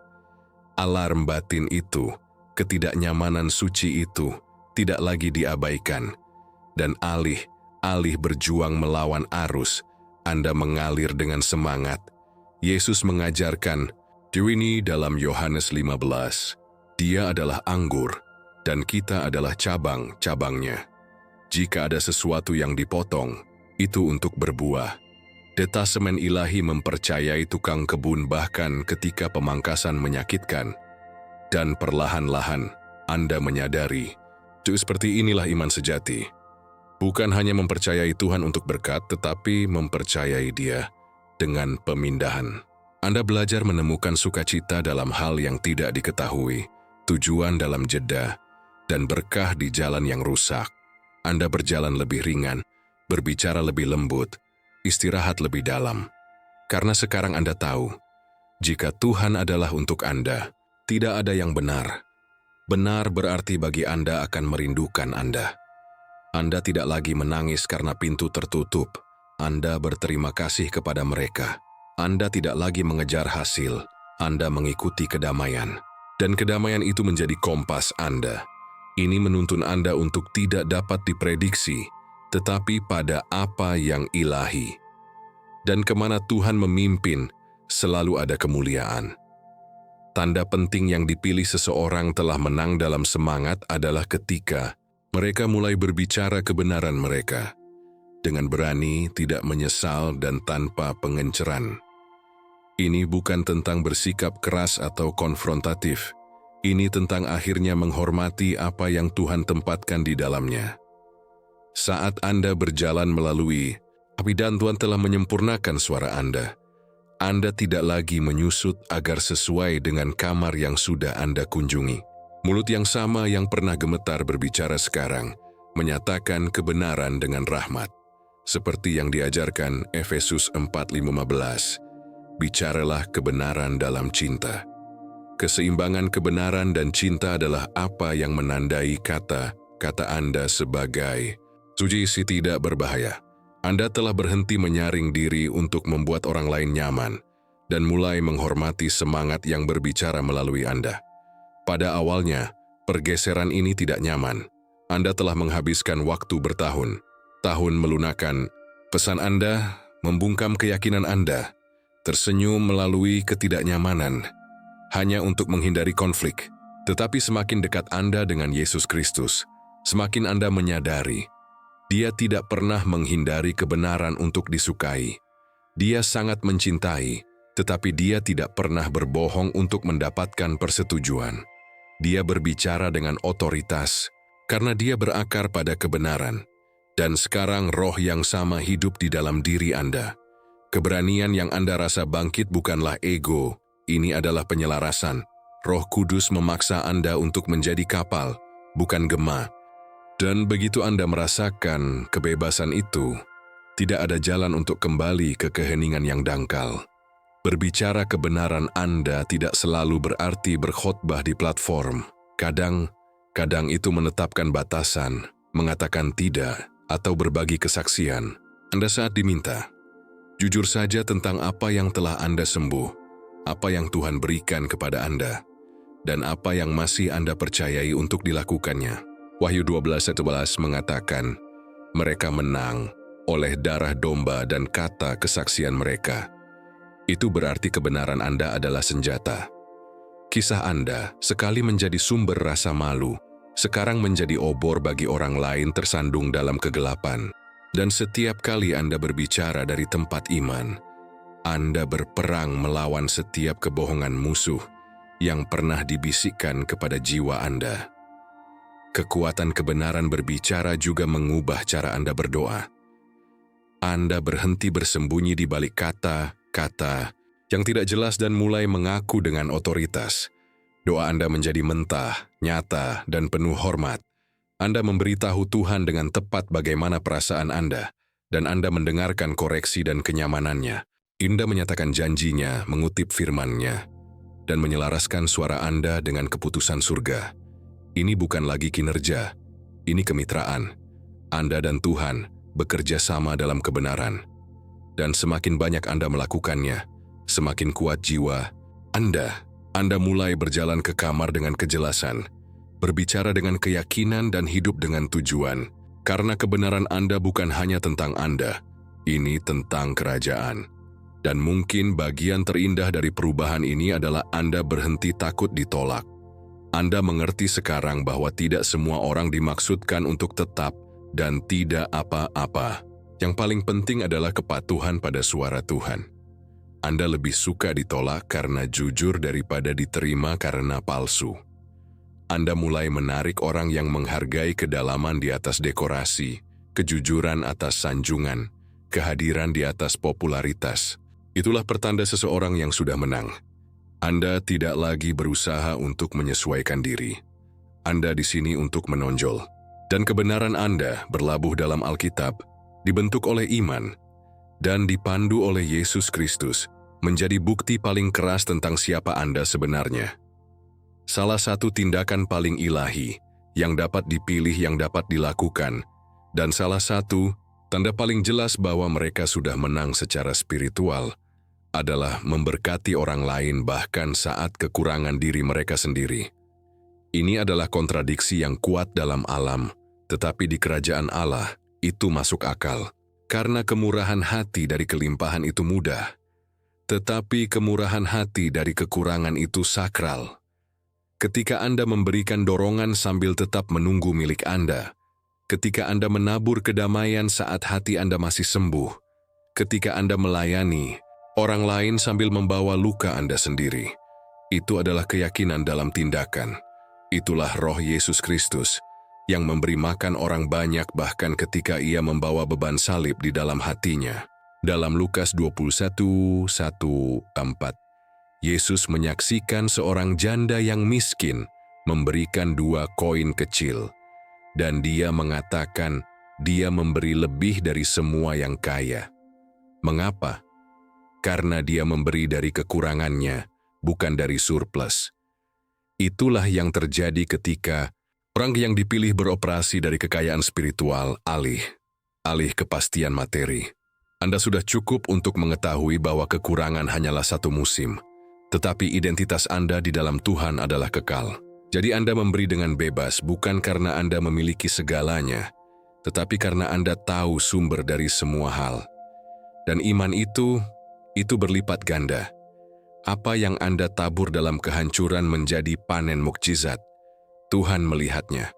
Alarm batin itu, ketidaknyamanan suci itu, tidak lagi diabaikan. Dan alih berjuang melawan arus, Anda mengalir dengan semangat. Yesus mengajarkan diri ini dalam Yohanes 15. Dia adalah anggur, dan kita adalah cabang-cabangnya. Jika ada sesuatu yang dipotong, itu untuk berbuah. Detasemen ilahi mempercayai tukang kebun bahkan ketika pemangkasan menyakitkan. Dan perlahan-lahan, Anda menyadari, seperti inilah iman sejati. Bukan hanya mempercayai Tuhan untuk berkat, tetapi mempercayai Dia dengan pemindahan. Anda belajar menemukan sukacita dalam hal yang tidak diketahui, tujuan dalam jeda, dan berkah di jalan yang rusak. Anda berjalan lebih ringan, berbicara lebih lembut, istirahat lebih dalam. Karena sekarang Anda tahu, jika Tuhan adalah untuk Anda, tidak ada yang benar. Benar berarti bagi Anda akan merindukan Anda. Anda tidak lagi menangis karena pintu tertutup. Anda berterima kasih kepada mereka. Anda tidak lagi mengejar hasil. Anda mengikuti kedamaian. Dan kedamaian itu menjadi kompas Anda. Ini menuntun Anda untuk tidak dapat diprediksi, tetapi pada apa yang ilahi. Dan kemana Tuhan memimpin, selalu ada kemuliaan. Tanda penting yang dipilih seseorang telah menang dalam semangat adalah ketika mereka mulai berbicara kebenaran mereka, dengan berani, tidak menyesal, dan tanpa pengenceran. Ini bukan tentang bersikap keras atau konfrontatif. Ini tentang akhirnya menghormati apa yang Tuhan tempatkan di dalamnya. Saat Anda berjalan melalui api dan Tuhan telah menyempurnakan suara Anda tidak lagi menyusut agar sesuai dengan kamar yang sudah Anda kunjungi. Mulut yang sama yang pernah gemetar berbicara sekarang, menyatakan kebenaran dengan rahmat. Seperti yang diajarkan Efesus 4:15, bicaralah kebenaran dalam cinta. Keseimbangan kebenaran dan cinta adalah apa yang menandai kata Anda sebagai suci si tidak berbahaya. Anda telah berhenti menyaring diri untuk membuat orang lain nyaman dan mulai menghormati semangat yang berbicara melalui Anda. Pada awalnya, pergeseran ini tidak nyaman. Anda telah menghabiskan waktu bertahun-tahun melunakkan pesan Anda, membungkam keyakinan Anda, tersenyum melalui ketidaknyamanan, hanya untuk menghindari konflik. Tetapi semakin dekat Anda dengan Yesus Kristus, semakin Anda menyadari Dia tidak pernah menghindari kebenaran untuk disukai. Dia sangat mencintai, tetapi Dia tidak pernah berbohong untuk mendapatkan persetujuan. Dia berbicara dengan otoritas, karena Dia berakar pada kebenaran. Dan sekarang roh yang sama hidup di dalam diri Anda. Keberanian yang Anda rasa bangkit bukanlah ego, ini adalah penyelarasan. Roh Kudus memaksa Anda untuk menjadi kapal, bukan gema. Dan begitu Anda merasakan kebebasan itu, tidak ada jalan untuk kembali ke keheningan yang dangkal. Berbicara kebenaran Anda tidak selalu berarti berkhotbah di platform. Kadang itu menetapkan batasan, mengatakan tidak, atau berbagi kesaksian. Anda saat diminta, jujur saja tentang apa yang telah Anda sembuh, apa yang Tuhan berikan kepada Anda, dan apa yang masih Anda percayai untuk dilakukannya. Wahyu 12:11 mengatakan, mereka menang oleh darah domba dan kata kesaksian mereka. Itu berarti kebenaran Anda adalah senjata. Kisah Anda sekali menjadi sumber rasa malu, sekarang menjadi obor bagi orang lain tersandung dalam kegelapan. Dan setiap kali Anda berbicara dari tempat iman, Anda berperang melawan setiap kebohongan musuh yang pernah dibisikkan kepada jiwa Anda. Kekuatan kebenaran berbicara juga mengubah cara Anda berdoa. Anda berhenti bersembunyi di balik kata-kata yang tidak jelas dan mulai mengaku dengan otoritas. Doa Anda menjadi mentah, nyata, dan penuh hormat. Anda memberitahu Tuhan dengan tepat bagaimana perasaan Anda, dan Anda mendengarkan koreksi dan kenyamanannya. Anda menyatakan janjinya, mengutip firman-Nya, dan menyelaraskan suara Anda dengan keputusan surga. Ini bukan lagi kinerja, ini kemitraan. Anda dan Tuhan bekerja sama dalam kebenaran. Dan semakin banyak Anda melakukannya, semakin kuat jiwa Anda. Anda mulai berjalan ke kamar dengan kejelasan, berbicara dengan keyakinan dan hidup dengan tujuan. Karena kebenaran Anda bukan hanya tentang Anda, ini tentang kerajaan. Dan mungkin bagian terindah dari perubahan ini adalah Anda berhenti takut ditolak. Anda mengerti sekarang bahwa tidak semua orang dimaksudkan untuk tetap dan tidak apa-apa. Yang paling penting adalah kepatuhan pada suara Tuhan. Anda lebih suka ditolak karena jujur daripada diterima karena palsu. Anda mulai menarik orang yang menghargai kedalaman di atas dekorasi, kejujuran atas sanjungan, kehadiran di atas popularitas. Itulah pertanda seseorang yang sudah menang. Anda tidak lagi berusaha untuk menyesuaikan diri. Anda di sini untuk menonjol. Dan kebenaran Anda berlabuh dalam Alkitab, dibentuk oleh iman, dan dipandu oleh Yesus Kristus, menjadi bukti paling keras tentang siapa Anda sebenarnya. Salah satu tindakan paling ilahi yang dapat dipilih yang dapat dilakukan, dan salah satu tanda paling jelas bahwa mereka sudah menang secara spiritual, adalah memberkati orang lain bahkan saat kekurangan diri mereka sendiri. Ini adalah kontradiksi yang kuat dalam alam, tetapi di kerajaan Allah itu masuk akal. Karena kemurahan hati dari kelimpahan itu mudah, tetapi kemurahan hati dari kekurangan itu sakral. Ketika Anda memberikan dorongan sambil tetap menunggu milik Anda, ketika Anda menabur kedamaian saat hati Anda masih sembuh, ketika Anda melayani orang lain sambil membawa luka Anda sendiri, itu adalah keyakinan dalam tindakan. Itulah roh Yesus Kristus yang memberi makan orang banyak bahkan ketika ia membawa beban salib di dalam hatinya. Dalam Lukas 21:1-4, Yesus menyaksikan seorang janda yang miskin memberikan 2 koin kecil, dan dia mengatakan dia memberi lebih dari semua yang kaya. Mengapa? Karena dia memberi dari kekurangannya, bukan dari surplus. Itulah yang terjadi ketika orang yang dipilih beroperasi dari kekayaan spiritual alih kepastian materi. Anda sudah cukup untuk mengetahui bahwa kekurangan hanyalah satu musim, tetapi identitas Anda di dalam Tuhan adalah kekal. Jadi Anda memberi dengan bebas bukan karena Anda memiliki segalanya, tetapi karena Anda tahu sumber dari semua hal. Dan iman itu berlipat ganda. Apa yang Anda tabur dalam kehancuran menjadi panen mukjizat. Tuhan melihatnya.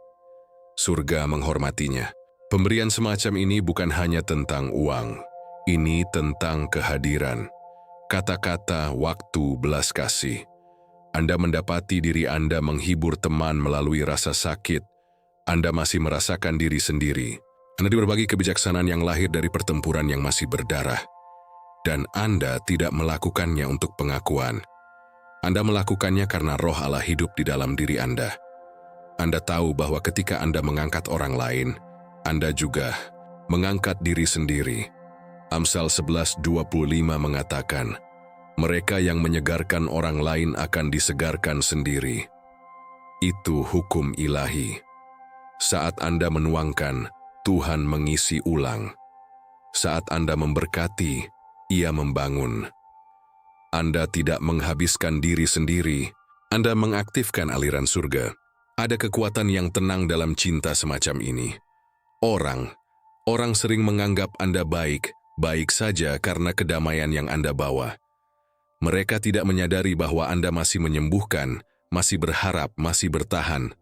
Surga menghormatinya. Pemberian semacam ini bukan hanya tentang uang. Ini tentang kehadiran. Kata-kata, waktu, belas kasih. Anda mendapati diri Anda menghibur teman melalui rasa sakit. Anda masih merasakan diri sendiri. Anda berbagi kebijaksanaan yang lahir dari pertempuran yang masih berdarah. Dan Anda tidak melakukannya untuk pengakuan. Anda melakukannya karena roh Allah hidup di dalam diri Anda. Anda tahu bahwa ketika Anda mengangkat orang lain, Anda juga mengangkat diri sendiri. Amsal 11:25 mengatakan, mereka yang menyegarkan orang lain akan disegarkan sendiri. Itu hukum ilahi. Saat Anda menuangkan, Tuhan mengisi ulang. Saat Anda memberkati, Ia membangun. Anda tidak menghabiskan diri sendiri, Anda mengaktifkan aliran surga. Ada kekuatan yang tenang dalam cinta semacam ini. Orang sering menganggap Anda baik saja karena kedamaian yang Anda bawa. Mereka tidak menyadari bahwa Anda masih menyembuhkan, masih berharap, masih bertahan.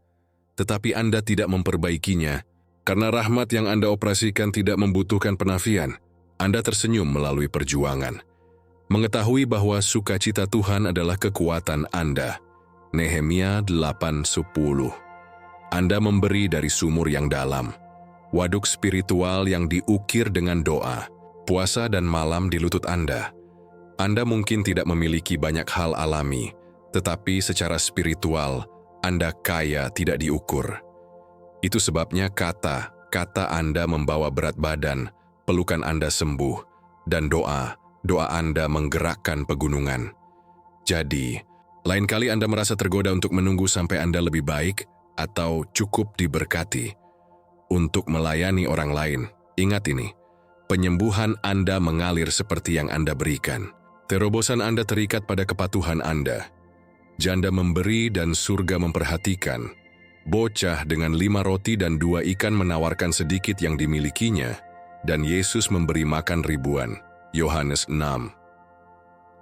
Tetapi Anda tidak memperbaikinya, karena rahmat yang Anda operasikan tidak membutuhkan penafian. Anda tersenyum melalui perjuangan. Mengetahui bahwa sukacita Tuhan adalah kekuatan Anda. Nehemia 8:10. Anda memberi dari sumur yang dalam. Waduk spiritual yang diukir dengan doa, puasa dan malam di lutut Anda. Anda mungkin tidak memiliki banyak hal alami, tetapi secara spiritual, Anda kaya tidak diukur. Itu sebabnya kata Anda membawa berat badan, pelukan Anda sembuh, dan doa Anda menggerakkan pegunungan. Jadi, lain kali Anda merasa tergoda untuk menunggu sampai Anda lebih baik atau cukup diberkati untuk melayani orang lain. Ingat ini, penyembuhan Anda mengalir seperti yang Anda berikan. Terobosan Anda terikat pada kepatuhan Anda. Janda memberi dan surga memperhatikan. Bocah dengan 5 roti dan 2 ikan menawarkan sedikit yang dimilikinya, dan Yesus memberi makan ribuan. Yohanes 6.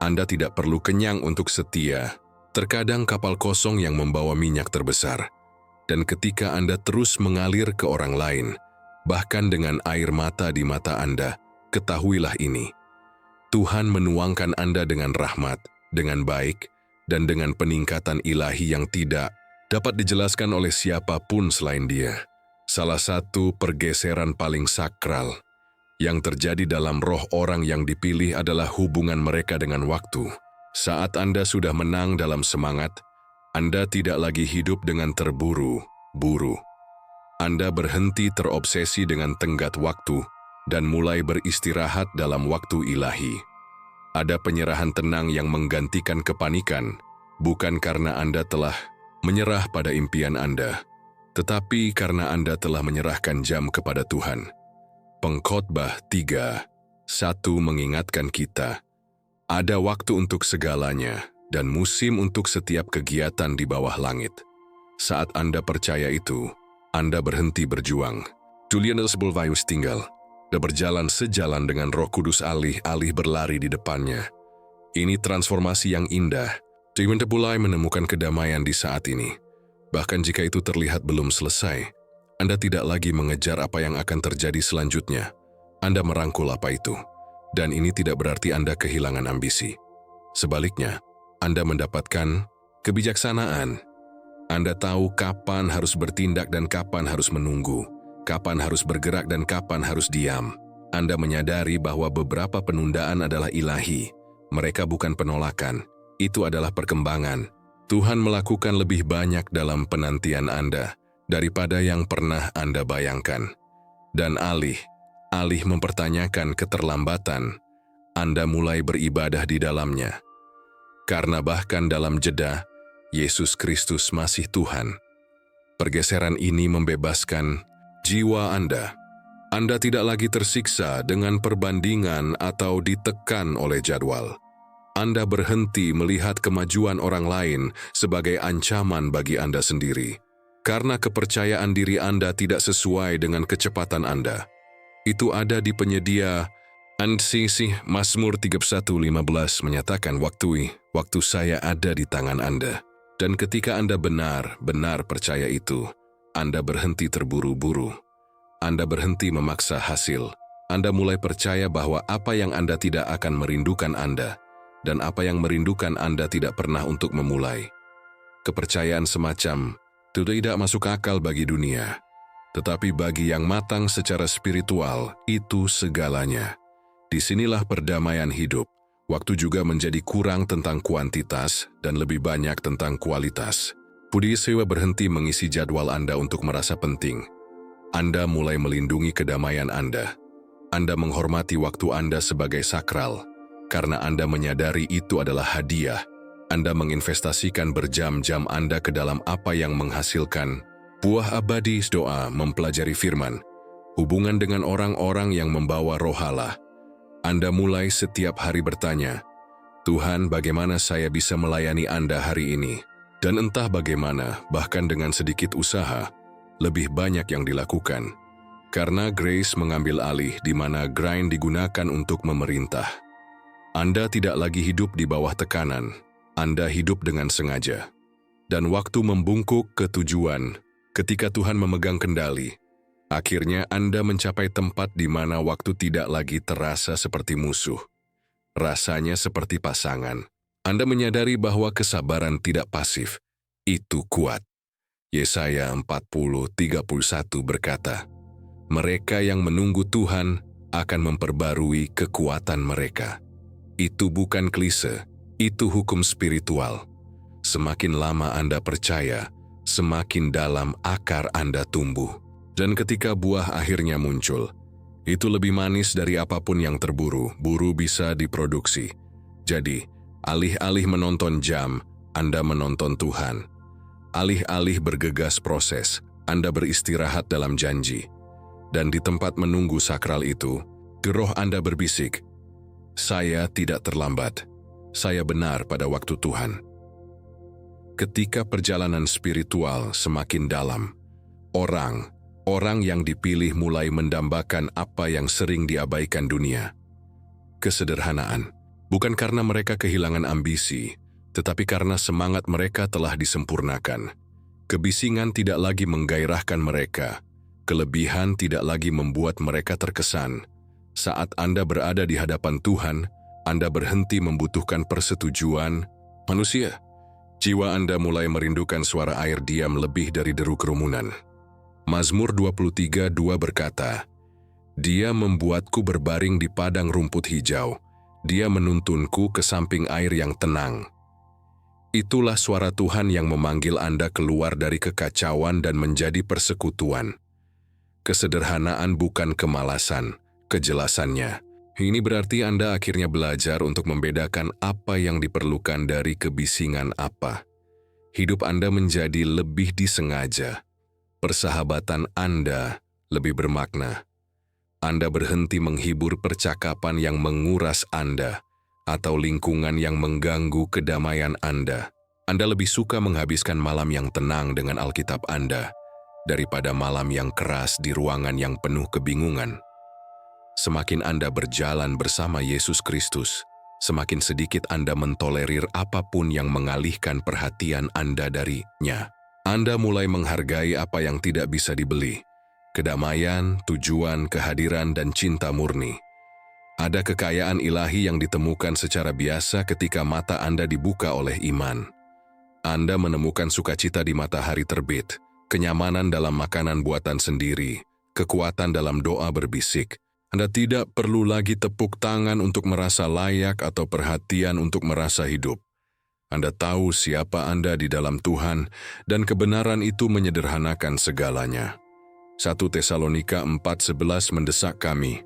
Anda tidak perlu kenyang untuk setia. Terkadang kapal kosong yang membawa minyak terbesar. Dan ketika Anda terus mengalir ke orang lain, bahkan dengan air mata di mata Anda, ketahuilah ini. Tuhan menuangkan Anda dengan rahmat, dengan baik, dan dengan peningkatan ilahi yang tidak dapat dijelaskan oleh siapapun selain Dia. Salah satu pergeseran paling sakral yang terjadi dalam roh orang yang dipilih adalah hubungan mereka dengan waktu. Saat Anda sudah menang dalam semangat, Anda tidak lagi hidup dengan terburu-buru. Anda berhenti terobsesi dengan tenggat waktu dan mulai beristirahat dalam waktu ilahi. Ada penyerahan tenang yang menggantikan kepanikan, bukan karena Anda telah menyerah pada impian Anda, tetapi karena Anda telah menyerahkan jam kepada Tuhan. Pengkhotbah 3:1 mengingatkan kita, Ada waktu untuk segalanya dan musim untuk setiap kegiatan di bawah langit. Saat Anda percaya itu, Anda berhenti berjuang. Julianus Bulvius tinggal dan berjalan sejalan dengan Roh Kudus alih-alih berlari di depannya. Ini transformasi yang indah. Anda mulai menemukan kedamaian di saat ini. Bahkan jika itu terlihat belum selesai, Anda tidak lagi mengejar apa yang akan terjadi selanjutnya. Anda merangkul apa itu. Dan ini tidak berarti Anda kehilangan ambisi. Sebaliknya, Anda mendapatkan kebijaksanaan. Anda tahu kapan harus bertindak dan kapan harus menunggu, kapan harus bergerak dan kapan harus diam. Anda menyadari bahwa beberapa penundaan adalah ilahi. Mereka bukan penolakan, itu adalah perkembangan. Tuhan melakukan lebih banyak dalam penantian Anda daripada yang pernah Anda bayangkan. Dan alih mempertanyakan keterlambatan, Anda mulai beribadah di dalamnya. Karena bahkan dalam jeda, Yesus Kristus masih Tuhan. Pergeseran ini membebaskan jiwa Anda. Anda tidak lagi tersiksa dengan perbandingan atau ditekan oleh jadwal. Anda berhenti melihat kemajuan orang lain sebagai ancaman bagi Anda sendiri. Karena kepercayaan diri Anda tidak sesuai dengan kecepatan Anda. Itu ada di penyedia. Mazmur 31:15 menyatakan waktu saya ada di tangan Anda. Dan ketika Anda benar-benar percaya itu, Anda berhenti terburu-buru. Anda berhenti memaksa hasil. Anda mulai percaya bahwa apa yang Anda tidak akan merindukan Anda, dan apa yang merindukan Anda tidak pernah untuk memulai. Kepercayaan semacam itu tidak masuk akal bagi dunia. Tetapi bagi yang matang secara spiritual, itu segalanya. Disinilah perdamaian hidup. Waktu juga menjadi kurang tentang kuantitas dan lebih banyak tentang kualitas. Budi Sewa berhenti mengisi jadwal Anda untuk merasa penting. Anda mulai melindungi kedamaian Anda. Anda menghormati waktu Anda sebagai sakral. Karena Anda menyadari itu adalah hadiah. Anda menginvestasikan berjam-jam Anda ke dalam apa yang menghasilkan buah abadi. Doa, mempelajari firman, hubungan dengan orang-orang yang membawa roh Allah. Anda mulai setiap hari bertanya, Tuhan, bagaimana saya bisa melayani Anda hari ini? Dan entah bagaimana, bahkan dengan sedikit usaha, lebih banyak yang dilakukan. Karena grace mengambil alih di mana grind digunakan untuk memerintah. Anda tidak lagi hidup di bawah tekanan. Anda hidup dengan sengaja. Dan waktu membungkuk ke tujuan, ketika Tuhan memegang kendali, akhirnya Anda mencapai tempat di mana waktu tidak lagi terasa seperti musuh. Rasanya seperti pasangan. Anda menyadari bahwa kesabaran tidak pasif. Itu kuat. Yesaya 40:31 berkata, mereka yang menunggu Tuhan akan memperbarui kekuatan mereka. Itu bukan klise, itu hukum spiritual. Semakin lama Anda percaya, semakin dalam akar Anda tumbuh. Dan ketika buah akhirnya muncul, itu lebih manis dari apapun yang terburu. Buru bisa diproduksi. Jadi, alih-alih menonton jam, Anda menonton Tuhan. Alih-alih bergegas proses, Anda beristirahat dalam janji. Dan di tempat menunggu sakral itu, roh Anda berbisik, saya tidak terlambat. Saya benar pada waktu Tuhan. Ketika perjalanan spiritual semakin dalam, orang yang dipilih mulai mendambakan apa yang sering diabaikan dunia. Kesederhanaan, bukan karena mereka kehilangan ambisi, tetapi karena semangat mereka telah disempurnakan. Kebisingan tidak lagi menggairahkan mereka. Kelebihan tidak lagi membuat mereka terkesan. Saat Anda berada di hadapan Tuhan, Anda berhenti membutuhkan persetujuan manusia. Jiwa Anda mulai merindukan suara air diam lebih dari deru kerumunan. Mazmur 23:2 berkata, Dia membuatku berbaring di padang rumput hijau. Dia menuntunku ke samping air yang tenang. Itulah suara Tuhan yang memanggil Anda keluar dari kekacauan dan menjadi persekutuan. Kesederhanaan bukan kemalasan, kejelasannya. Ini berarti Anda akhirnya belajar untuk membedakan apa yang diperlukan dari kebisingan apa. Hidup Anda menjadi lebih disengaja. Persahabatan Anda lebih bermakna. Anda berhenti menghibur percakapan yang menguras Anda. atau lingkungan yang mengganggu kedamaian Anda. Anda lebih suka menghabiskan malam yang tenang dengan Alkitab Anda daripada malam yang keras di ruangan yang penuh kebingungan. Semakin Anda berjalan bersama Yesus Kristus, semakin sedikit Anda mentolerir apapun yang mengalihkan perhatian Anda darinya. Anda mulai menghargai apa yang tidak bisa dibeli: kedamaian, tujuan, kehadiran, dan cinta murni. Ada kekayaan ilahi yang ditemukan secara biasa ketika mata Anda dibuka oleh iman. Anda menemukan sukacita di matahari terbit, kenyamanan dalam makanan buatan sendiri, kekuatan dalam doa berbisik. Anda tidak perlu lagi tepuk tangan untuk merasa layak atau perhatian untuk merasa hidup. Anda tahu siapa Anda di dalam Tuhan, dan kebenaran itu menyederhanakan segalanya. 1 Tesalonika 4:11 mendesak kami,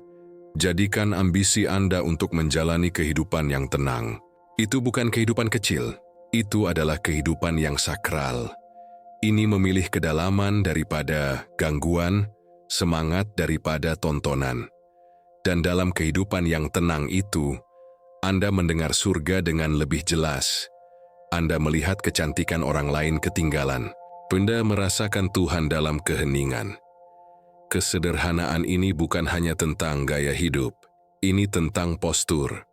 jadikan ambisi Anda untuk menjalani kehidupan yang tenang. Itu bukan kehidupan kecil, itu adalah kehidupan yang sakral. Ini memilih kedalaman daripada gangguan, semangat daripada tontonan. Dan dalam kehidupan yang tenang itu, Anda mendengar surga dengan lebih jelas. Anda melihat kecantikan orang lain ketinggalan. Anda merasakan Tuhan dalam keheningan. Kesederhanaan ini bukan hanya tentang gaya hidup, ini tentang postur.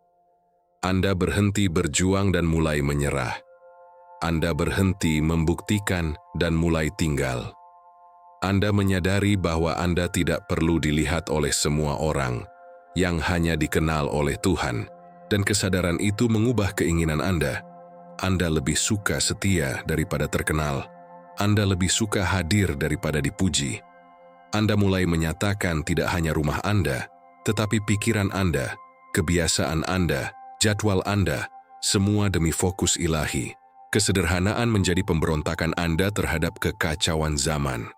Anda berhenti berjuang dan mulai menyerah. Anda berhenti membuktikan dan mulai tinggal. Anda menyadari bahwa Anda tidak perlu dilihat oleh semua orang, yang hanya dikenal oleh Tuhan, dan kesadaran itu mengubah keinginan Anda. Anda lebih suka setia daripada terkenal. Anda lebih suka hadir daripada dipuji. Anda mulai menyatakan tidak hanya rumah Anda, tetapi pikiran Anda, kebiasaan Anda, jadwal Anda, semua demi fokus ilahi. Kesederhanaan menjadi pemberontakan Anda terhadap kekacauan zaman,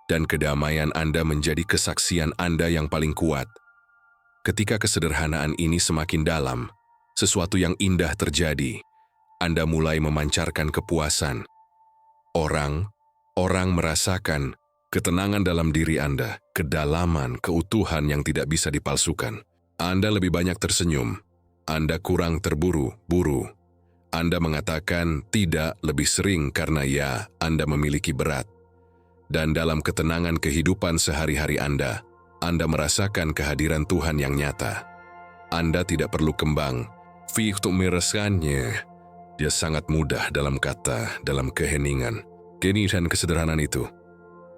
dan kedamaian Anda menjadi kesaksian Anda yang paling kuat. Ketika kesederhanaan ini semakin dalam, sesuatu yang indah terjadi. Anda mulai memancarkan kepuasan. Orang merasakan ketenangan dalam diri Anda, kedalaman, keutuhan yang tidak bisa dipalsukan. Anda lebih banyak tersenyum. Anda kurang terburu-buru. Anda mengatakan tidak lebih sering karena ya, Anda memiliki berat. Dan dalam ketenangan kehidupan sehari-hari Anda merasakan kehadiran Tuhan yang nyata. Anda tidak perlu kembang. Untuk merasakannya, dia sangat mudah dalam kata, dalam keheningan. Kini dan kesederhanaan itu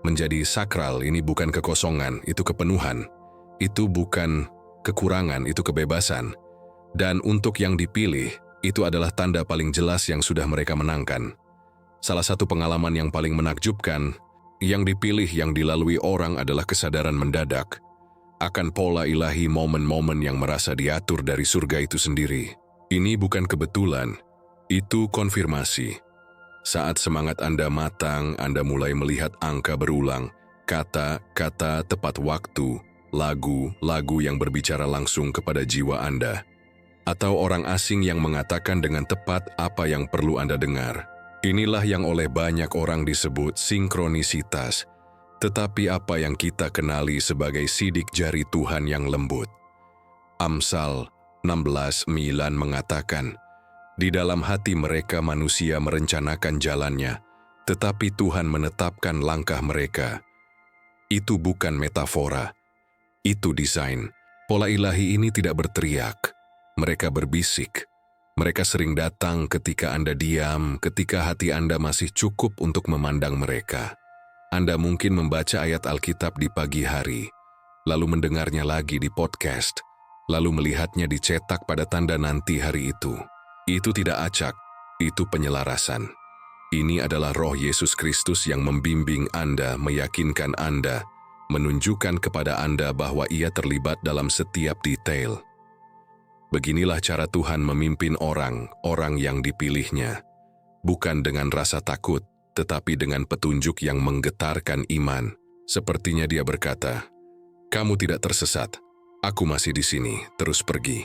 menjadi sakral. Ini bukan kekosongan, itu kepenuhan. Itu bukan kekurangan, itu kebebasan. Dan untuk yang dipilih, itu adalah tanda paling jelas yang sudah mereka menangkan. Salah satu pengalaman yang paling menakjubkan, yang dipilih yang dilalui orang adalah kesadaran mendadak akan pola ilahi, momen-momen yang merasa diatur dari surga itu sendiri. Ini bukan kebetulan, itu konfirmasi. Saat semangat Anda matang, Anda mulai melihat angka berulang, kata-kata tepat waktu, lagu-lagu yang berbicara langsung kepada jiwa Anda, atau orang asing yang mengatakan dengan tepat apa yang perlu Anda dengar. Inilah yang oleh banyak orang disebut sinkronisitas, tetapi apa yang kita kenali sebagai sidik jari Tuhan yang lembut. Amsal 16:9 mengatakan, di dalam hati mereka manusia merencanakan jalannya, tetapi Tuhan menetapkan langkah mereka. Itu bukan metafora, itu desain. Pola ilahi ini tidak berteriak, mereka berbisik. Mereka sering datang ketika Anda diam, ketika hati Anda masih cukup untuk memandang mereka. Anda mungkin membaca ayat Alkitab di pagi hari, lalu mendengarnya lagi di podcast, lalu melihatnya dicetak pada tanda nanti hari itu. Itu tidak acak, itu penyelarasan. Ini adalah Roh Yesus Kristus yang membimbing Anda, meyakinkan Anda, menunjukkan kepada Anda bahwa Ia terlibat dalam setiap detail. Beginilah cara Tuhan memimpin orang yang dipilihnya, bukan dengan rasa takut, tetapi dengan petunjuk yang menggetarkan iman. Sepertinya Dia berkata, "Kamu tidak tersesat, aku masih di sini, terus pergi."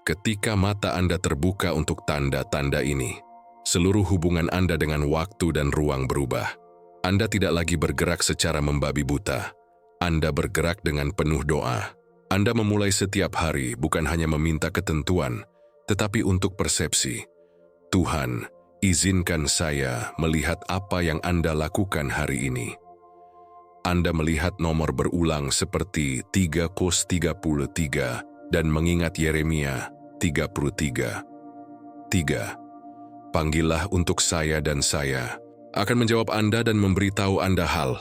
Ketika mata Anda terbuka untuk tanda-tanda ini, seluruh hubungan Anda dengan waktu dan ruang berubah. Anda tidak lagi bergerak secara membabi buta. Anda bergerak dengan penuh doa. Anda memulai setiap hari bukan hanya meminta ketentuan, tetapi untuk persepsi. Tuhan, izinkan saya melihat apa yang Anda lakukan hari ini. Anda melihat nomor berulang seperti 3:33 dan mengingat Yeremia 33. 3. Panggillah untuk saya dan saya akan menjawab Anda dan memberitahu Anda hal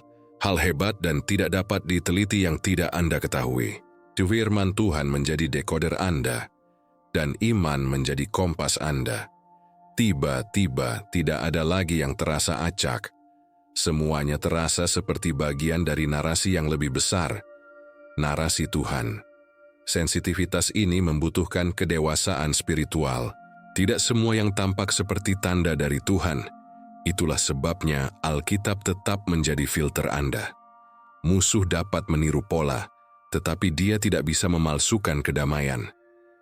hebat dan tidak dapat diteliti yang tidak Anda ketahui. Firman Tuhan menjadi dekoder Anda dan iman menjadi kompas Anda. Tiba-tiba tidak ada lagi yang terasa acak. Semuanya terasa seperti bagian dari narasi yang lebih besar, narasi Tuhan. Sensitivitas ini membutuhkan kedewasaan spiritual. Tidak semua yang tampak seperti tanda dari Tuhan. Itulah sebabnya Alkitab tetap menjadi filter Anda. Musuh dapat meniru pola, tetapi dia tidak bisa memalsukan kedamaian.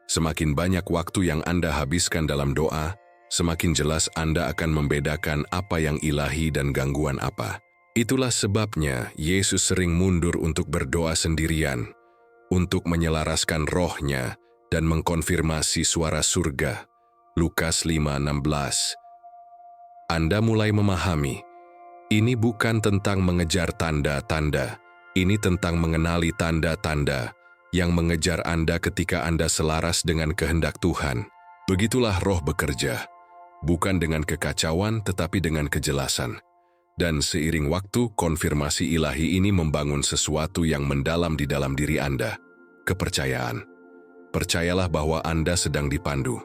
Semakin banyak waktu yang Anda habiskan dalam doa, semakin jelas Anda akan membedakan apa yang ilahi dan gangguan apa. Itulah sebabnya Yesus sering mundur untuk berdoa sendirian, untuk menyelaraskan rohnya dan mengkonfirmasi suara surga. Lukas 5:16. Anda mulai memahami, ini bukan tentang mengejar tanda-tanda, ini tentang mengenali tanda-tanda yang mengejar Anda ketika Anda selaras dengan kehendak Tuhan. Begitulah roh bekerja, bukan dengan kekacauan tetapi dengan kejelasan. Dan seiring waktu, konfirmasi ilahi ini membangun sesuatu yang mendalam di dalam diri Anda. Kepercayaan. Percayalah bahwa Anda sedang dipandu.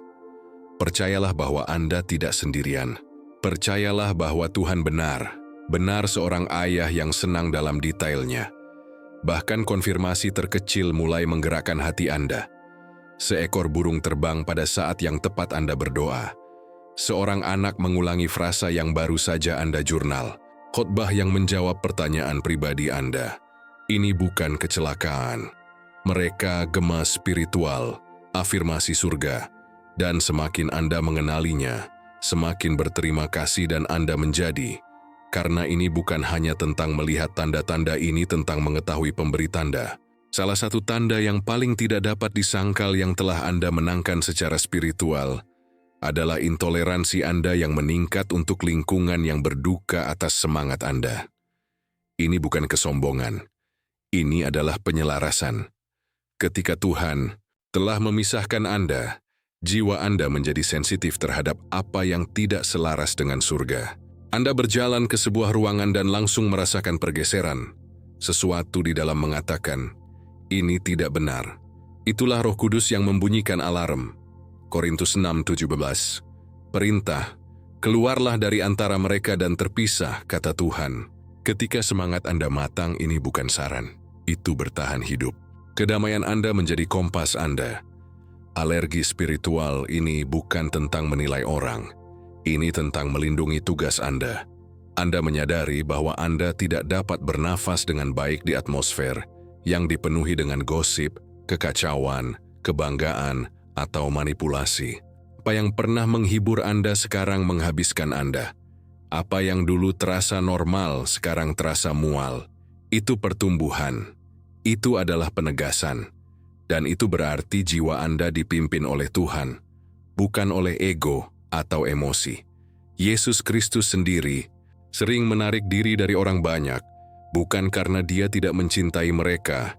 Percayalah bahwa Anda tidak sendirian. Percayalah bahwa Tuhan benar seorang ayah yang senang dalam detailnya. Bahkan konfirmasi terkecil mulai menggerakkan hati Anda. Seekor burung terbang pada saat yang tepat Anda berdoa. Seorang anak mengulangi frasa yang baru saja Anda jurnal. Khotbah yang menjawab pertanyaan pribadi Anda. Ini bukan kecelakaan. Mereka gema spiritual, afirmasi surga. Dan semakin Anda mengenalinya, semakin berterima kasih dan Anda menjadi. Karena ini bukan hanya tentang melihat tanda-tanda, ini tentang mengetahui pemberi tanda. Salah satu tanda yang paling tidak dapat disangkal yang telah Anda menangkan secara spiritual adalah intoleransi Anda yang meningkat untuk lingkungan yang berduka atas semangat Anda. Ini bukan kesombongan. Ini adalah penyelarasan. Ketika Tuhan telah memisahkan Anda, jiwa Anda menjadi sensitif terhadap apa yang tidak selaras dengan surga. Anda berjalan ke sebuah ruangan dan langsung merasakan pergeseran. Sesuatu di dalam mengatakan, ini tidak benar. Itulah Roh Kudus yang membunyikan alarm. Korintus 6:17. Perintah, keluarlah dari antara mereka dan terpisah, kata Tuhan. Ketika semangat Anda matang, ini bukan saran. Itu bertahan hidup. Kedamaian Anda menjadi kompas Anda. Alergi spiritual ini bukan tentang menilai orang. Ini tentang melindungi tugas Anda. Anda menyadari bahwa Anda tidak dapat bernafas dengan baik di atmosfer yang dipenuhi dengan gosip, kekacauan, kebanggaan, atau manipulasi. Apa yang pernah menghibur Anda sekarang menghabiskan Anda. Apa yang dulu terasa normal sekarang terasa mual. Itu pertumbuhan. Itu adalah penegasan. Dan itu berarti jiwa Anda dipimpin oleh Tuhan, bukan oleh ego atau emosi. Yesus Kristus sendiri sering menarik diri dari orang banyak, bukan karena dia tidak mencintai mereka,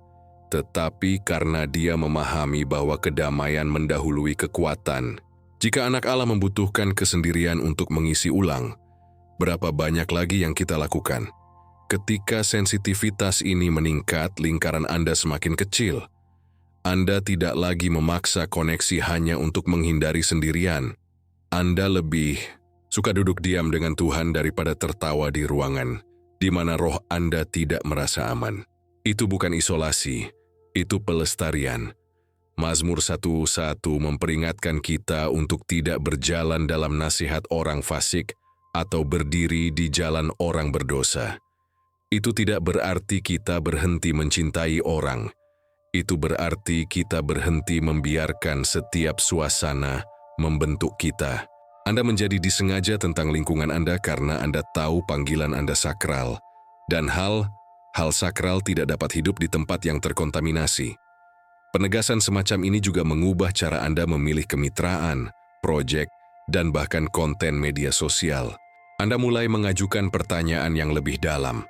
tetapi karena dia memahami bahwa kedamaian mendahului kekuatan. Jika anak Allah membutuhkan kesendirian untuk mengisi ulang, berapa banyak lagi yang kita lakukan? Ketika sensitivitas ini meningkat, lingkaran Anda semakin kecil. Anda tidak lagi memaksa koneksi hanya untuk menghindari sendirian. Anda lebih suka duduk diam dengan Tuhan daripada tertawa di ruangan di mana roh Anda tidak merasa aman. Itu bukan isolasi, itu pelestarian. Mazmur 1:1 memperingatkan kita untuk tidak berjalan dalam nasihat orang fasik atau berdiri di jalan orang berdosa. Itu tidak berarti kita berhenti mencintai orang. Itu berarti kita berhenti membiarkan setiap suasana membentuk kita. Anda menjadi disengaja tentang lingkungan Anda karena Anda tahu panggilan Anda sakral. Dan hal sakral tidak dapat hidup di tempat yang terkontaminasi. Penegasan semacam ini juga mengubah cara Anda memilih kemitraan, proyek, dan bahkan konten media sosial. Anda mulai mengajukan pertanyaan yang lebih dalam.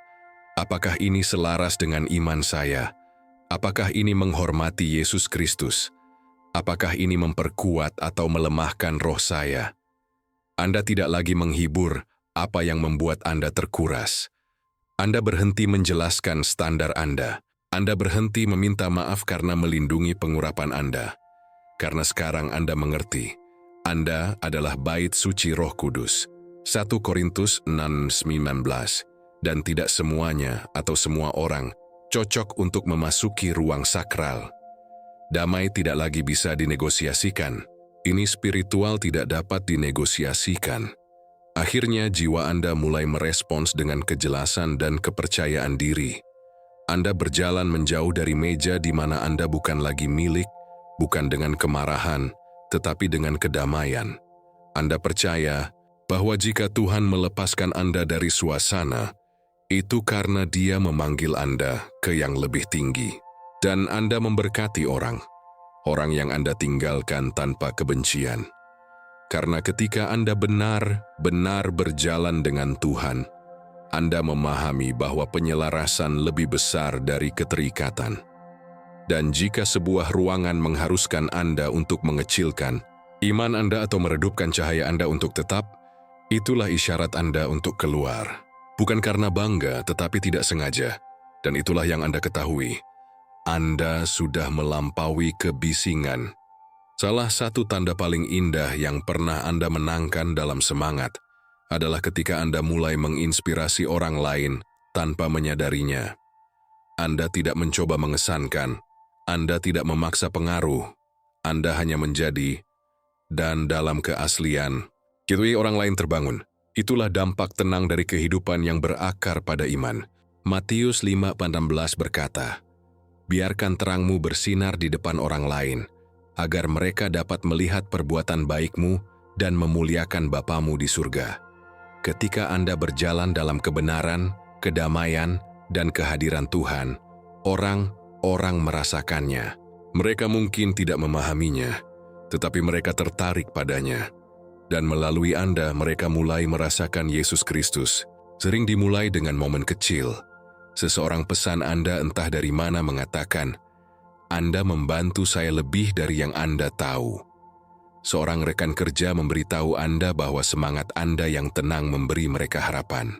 Apakah ini selaras dengan iman saya? Apakah ini menghormati Yesus Kristus? Apakah ini memperkuat atau melemahkan roh saya? Anda tidak lagi menghibur apa yang membuat Anda terkuras. Anda berhenti menjelaskan standar Anda. Anda berhenti meminta maaf karena melindungi pengurapan Anda. Karena sekarang Anda mengerti, Anda adalah bait suci Roh Kudus. 1 Korintus 6:19. Dan tidak semuanya atau semua orang cocok untuk memasuki ruang sakral. Damai tidak lagi bisa dinegosiasikan. Ini spiritual tidak dapat dinegosiasikan. Akhirnya jiwa Anda mulai merespons dengan kejelasan dan kepercayaan diri. Anda berjalan menjauh dari meja di mana Anda bukan lagi milik, bukan dengan kemarahan, tetapi dengan kedamaian. Anda percaya bahwa jika Tuhan melepaskan Anda dari suasana, itu karena Dia memanggil Anda ke yang lebih tinggi. Dan Anda memberkati orang yang Anda tinggalkan tanpa kebencian. Karena ketika Anda benar-benar berjalan dengan Tuhan, Anda memahami bahwa penyelarasan lebih besar dari keterikatan. Dan jika sebuah ruangan mengharuskan Anda untuk mengecilkan iman Anda atau meredupkan cahaya Anda untuk tetap, itulah isyarat Anda untuk keluar. Bukan karena bangga, tetapi tidak sengaja. Dan itulah yang Anda ketahui. Anda sudah melampaui kebisingan. Salah satu tanda paling indah yang pernah Anda menangkan dalam semangat adalah ketika Anda mulai menginspirasi orang lain tanpa menyadarinya. Anda tidak mencoba mengesankan, Anda tidak memaksa pengaruh, Anda hanya menjadi, dan dalam keaslian, kitui orang lain terbangun. Itulah dampak tenang dari kehidupan yang berakar pada iman. Matius 5:16 berkata, "Biarkan terangmu bersinar di depan orang lain, agar mereka dapat melihat perbuatan baikmu dan memuliakan Bapamu di surga." Ketika Anda berjalan dalam kebenaran, kedamaian, dan kehadiran Tuhan, orang-orang merasakannya. Mereka mungkin tidak memahaminya, tetapi mereka tertarik padanya. Dan melalui Anda, mereka mulai merasakan Yesus Kristus. Sering dimulai dengan momen kecil. Seseorang pesan Anda entah dari mana mengatakan, "Anda membantu saya lebih dari yang Anda tahu." Seorang rekan kerja memberitahu Anda bahwa semangat Anda yang tenang memberi mereka harapan.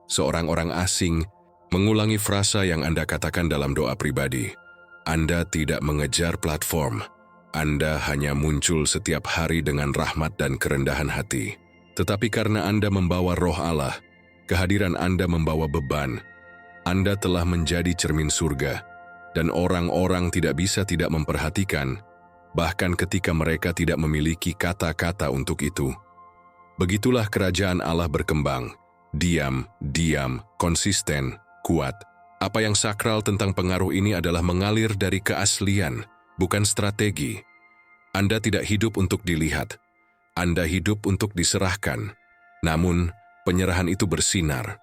Seorang orang asing mengulangi frasa yang Anda katakan dalam doa pribadi. Anda tidak mengejar platform. Anda hanya muncul setiap hari dengan rahmat dan kerendahan hati. Tetapi karena Anda membawa roh Allah, kehadiran Anda membawa beban. Anda telah menjadi cermin surga, dan orang-orang tidak bisa tidak memperhatikan, bahkan ketika mereka tidak memiliki kata-kata untuk itu. Begitulah kerajaan Allah berkembang, diam, konsisten, kuat. Apa yang sakral tentang pengaruh ini adalah mengalir dari keaslian, bukan strategi. Anda tidak hidup untuk dilihat, Anda hidup untuk diserahkan. Namun, penyerahan itu bersinar.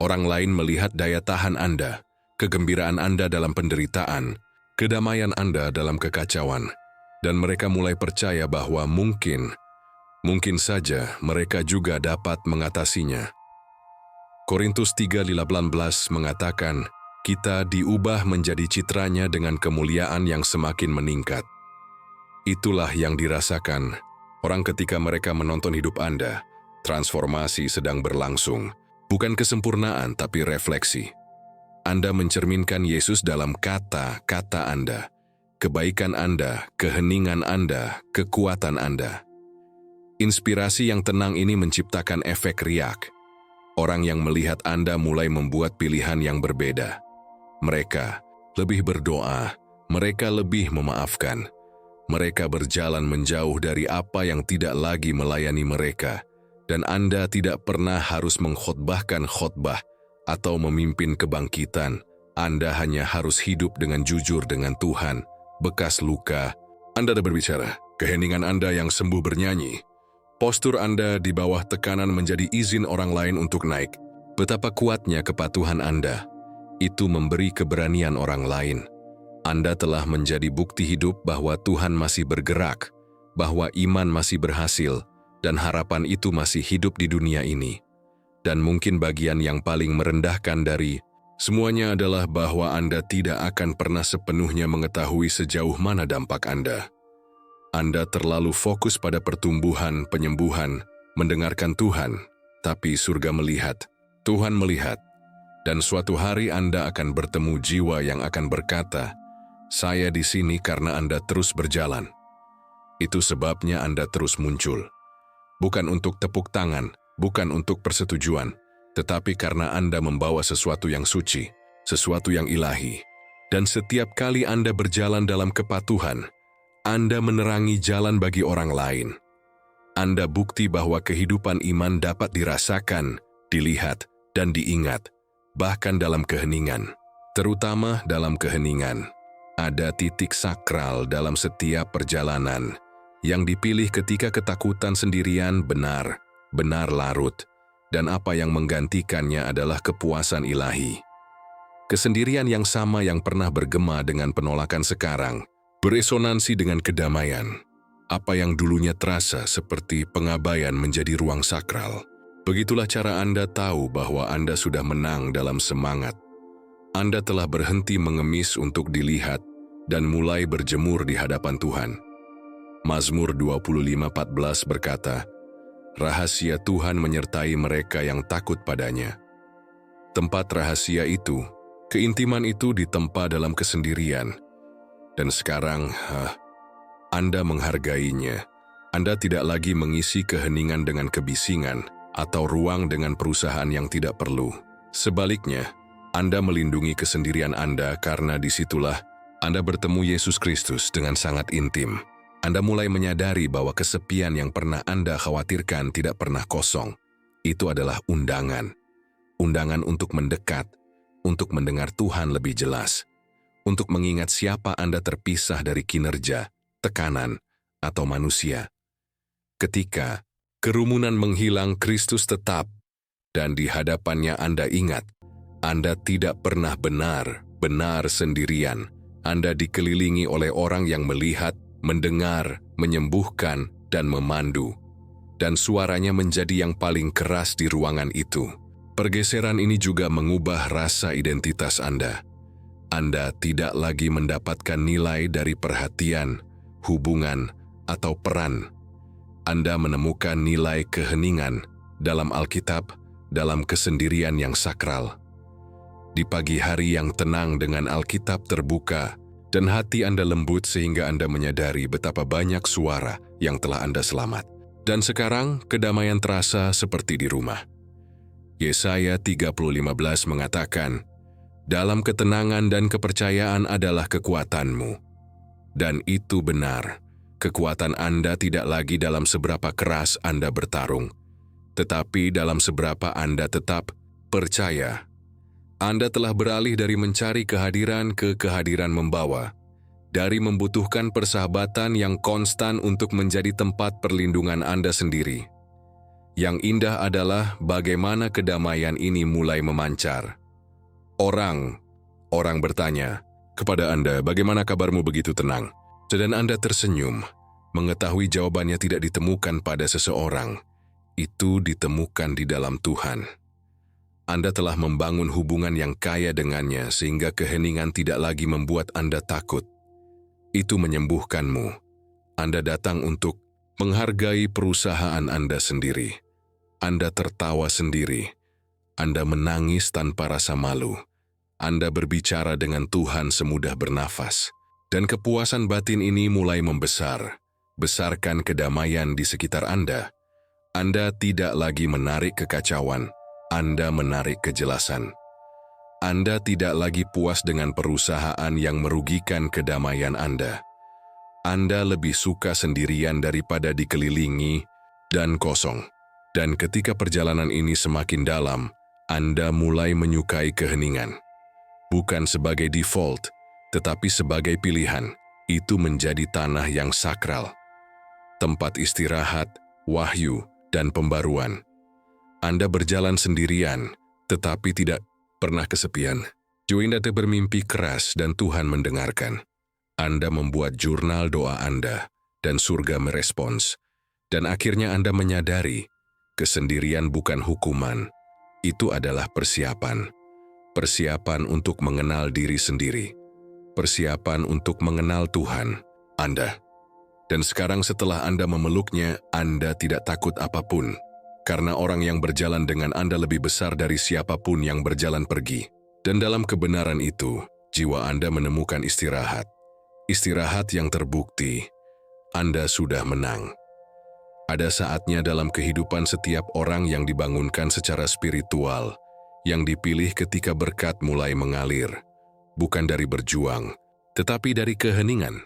Orang lain melihat daya tahan Anda, kegembiraan Anda dalam penderitaan, kedamaian Anda dalam kekacauan. Dan mereka mulai percaya bahwa mungkin saja mereka juga dapat mengatasinya. Korintus 3:18 mengatakan, kita diubah menjadi citranya dengan kemuliaan yang semakin meningkat. Itulah yang dirasakan orang ketika mereka menonton hidup Anda. Transformasi sedang berlangsung, bukan kesempurnaan tapi refleksi. Anda mencerminkan Yesus dalam kata-kata Anda. Kebaikan Anda, keheningan Anda, kekuatan Anda. Inspirasi yang tenang ini menciptakan efek riak. Orang yang melihat Anda mulai membuat pilihan yang berbeda. Mereka lebih berdoa, mereka lebih memaafkan. Mereka berjalan menjauh dari apa yang tidak lagi melayani mereka. Dan Anda tidak pernah harus mengkhotbahkan khotbah atau memimpin kebangkitan. Anda hanya harus hidup dengan jujur dengan Tuhan. Bekas luka, Anda berbicara, keheningan Anda yang sembuh bernyanyi. Postur Anda di bawah tekanan menjadi izin orang lain untuk naik. Betapa kuatnya kepatuhan Anda. Itu memberi keberanian orang lain. Anda telah menjadi bukti hidup bahwa Tuhan masih bergerak, bahwa iman masih berhasil, dan harapan itu masih hidup di dunia ini. Dan mungkin bagian yang paling merendahkan dari semuanya adalah bahwa Anda tidak akan pernah sepenuhnya mengetahui sejauh mana dampak Anda. Anda terlalu fokus pada pertumbuhan, penyembuhan, mendengarkan Tuhan, tapi surga melihat, Tuhan melihat, dan suatu hari Anda akan bertemu jiwa yang akan berkata, "Saya di sini karena Anda terus berjalan." Itu sebabnya Anda terus muncul. Bukan untuk tepuk tangan, bukan untuk persetujuan, tetapi karena Anda membawa sesuatu yang suci, sesuatu yang ilahi. Dan setiap kali Anda berjalan dalam kepatuhan, Anda menerangi jalan bagi orang lain. Anda bukti bahwa kehidupan iman dapat dirasakan, dilihat, dan diingat, bahkan dalam keheningan. Terutama dalam keheningan, ada titik sakral dalam setiap perjalanan yang dipilih ketika ketakutan sendirian benar larut, dan apa yang menggantikannya adalah kepuasan ilahi. Kesendirian yang sama yang pernah bergema dengan penolakan sekarang, beresonansi dengan kedamaian. Apa yang dulunya terasa seperti pengabaian menjadi ruang sakral. Begitulah cara Anda tahu bahwa Anda sudah menang dalam semangat. Anda telah berhenti mengemis untuk dilihat dan mulai berjemur di hadapan Tuhan. Mazmur 25:14 berkata, "Rahasia Tuhan menyertai mereka yang takut padanya." Tempat rahasia itu, keintiman itu ditempa dalam kesendirian. Dan sekarang, Anda menghargainya. Anda tidak lagi mengisi keheningan dengan kebisingan atau ruang dengan perusahaan yang tidak perlu. Sebaliknya, Anda melindungi kesendirian Anda karena disitulah Anda bertemu Yesus Kristus dengan sangat intim. Anda mulai menyadari bahwa kesepian yang pernah Anda khawatirkan tidak pernah kosong. Itu adalah undangan. Undangan untuk mendekat, untuk mendengar Tuhan lebih jelas, untuk mengingat siapa Anda terpisah dari kinerja, tekanan, atau manusia. Ketika kerumunan menghilang, Kristus tetap, dan di hadapannya Anda ingat, Anda tidak pernah benar sendirian. Anda dikelilingi oleh orang yang melihat, mendengar, menyembuhkan, dan memandu. Dan suaranya menjadi yang paling keras di ruangan itu. Pergeseran ini juga mengubah rasa identitas Anda. Anda tidak lagi mendapatkan nilai dari perhatian, hubungan, atau peran. Anda menemukan nilai keheningan dalam Alkitab, dalam kesendirian yang sakral. Di pagi hari yang tenang dengan Alkitab terbuka, dan hati Anda lembut sehingga Anda menyadari betapa banyak suara yang telah Anda selamat. Dan sekarang kedamaian terasa seperti di rumah. Yesaya 30:15 mengatakan, "Dalam ketenangan dan kepercayaan adalah kekuatanmu." Dan itu benar, kekuatan Anda tidak lagi dalam seberapa keras Anda bertarung, tetapi dalam seberapa Anda tetap percaya. Anda telah beralih dari mencari kehadiran ke kehadiran membawa, dari membutuhkan persahabatan yang konstan untuk menjadi tempat perlindungan Anda sendiri. Yang indah adalah bagaimana kedamaian ini mulai memancar. Orang bertanya kepada Anda, "Bagaimana kabarmu begitu tenang?" Dan Anda tersenyum, mengetahui jawabannya tidak ditemukan pada seseorang, itu ditemukan di dalam Tuhan. Anda telah membangun hubungan yang kaya dengannya sehingga keheningan tidak lagi membuat Anda takut. Itu menyembuhkanmu. Anda datang untuk menghargai perusahaan Anda sendiri. Anda tertawa sendiri. Anda menangis tanpa rasa malu. Anda berbicara dengan Tuhan semudah bernafas. Dan kepuasan batin ini mulai membesar. Besarkan kedamaian di sekitar Anda. Anda tidak lagi menarik kekacauan. Anda menarik kejelasan. Anda tidak lagi puas dengan perusahaan yang merugikan kedamaian Anda. Anda lebih suka sendirian daripada dikelilingi dan kosong. Dan ketika perjalanan ini semakin dalam, Anda mulai menyukai keheningan. Bukan sebagai default, tetapi sebagai pilihan. Itu menjadi tanah yang sakral. Tempat istirahat, wahyu, dan pembaruan. Anda berjalan sendirian, tetapi tidak pernah kesepian. Anda bermimpi keras dan Tuhan mendengarkan. Anda membuat jurnal doa Anda, dan surga merespons. Dan akhirnya Anda menyadari, kesendirian bukan hukuman. Itu adalah persiapan. Persiapan untuk mengenal diri sendiri. Persiapan untuk mengenal Tuhan, Anda. Dan sekarang setelah Anda memeluknya, Anda tidak takut apapun. Karena orang yang berjalan dengan Anda lebih besar dari siapapun yang berjalan pergi. Dan dalam kebenaran itu, jiwa Anda menemukan istirahat. Istirahat yang terbukti, Anda sudah menang. Ada saatnya dalam kehidupan setiap orang yang dibangunkan secara spiritual, yang dipilih ketika berkat mulai mengalir, bukan dari berjuang, tetapi dari keheningan.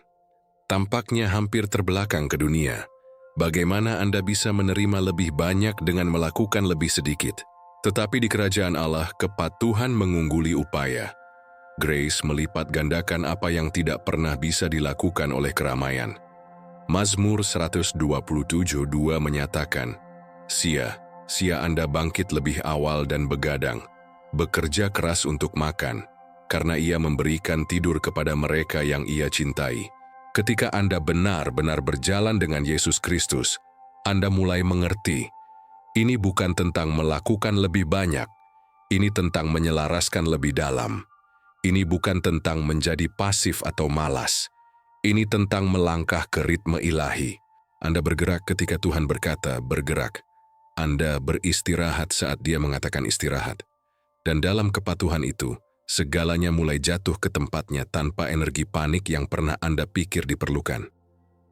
Tampaknya hampir terbelakang ke dunia. Bagaimana Anda bisa menerima lebih banyak dengan melakukan lebih sedikit? Tetapi di kerajaan Allah, kepatuhan mengungguli upaya. Grace melipat gandakan apa yang tidak pernah bisa dilakukan oleh keramaian. Mazmur 127:2 menyatakan, Sia Anda bangkit lebih awal dan begadang, bekerja keras untuk makan, karena Ia memberikan tidur kepada mereka yang Ia cintai. Ketika Anda benar-benar berjalan dengan Yesus Kristus, Anda mulai mengerti, ini bukan tentang melakukan lebih banyak, ini tentang menyelaraskan lebih dalam. Ini bukan tentang menjadi pasif atau malas, ini tentang melangkah ke ritme ilahi. Anda bergerak ketika Tuhan berkata, bergerak. Anda beristirahat saat Dia mengatakan istirahat. Dan dalam kepatuhan itu, segalanya mulai jatuh ke tempatnya tanpa energi panik yang pernah Anda pikir diperlukan.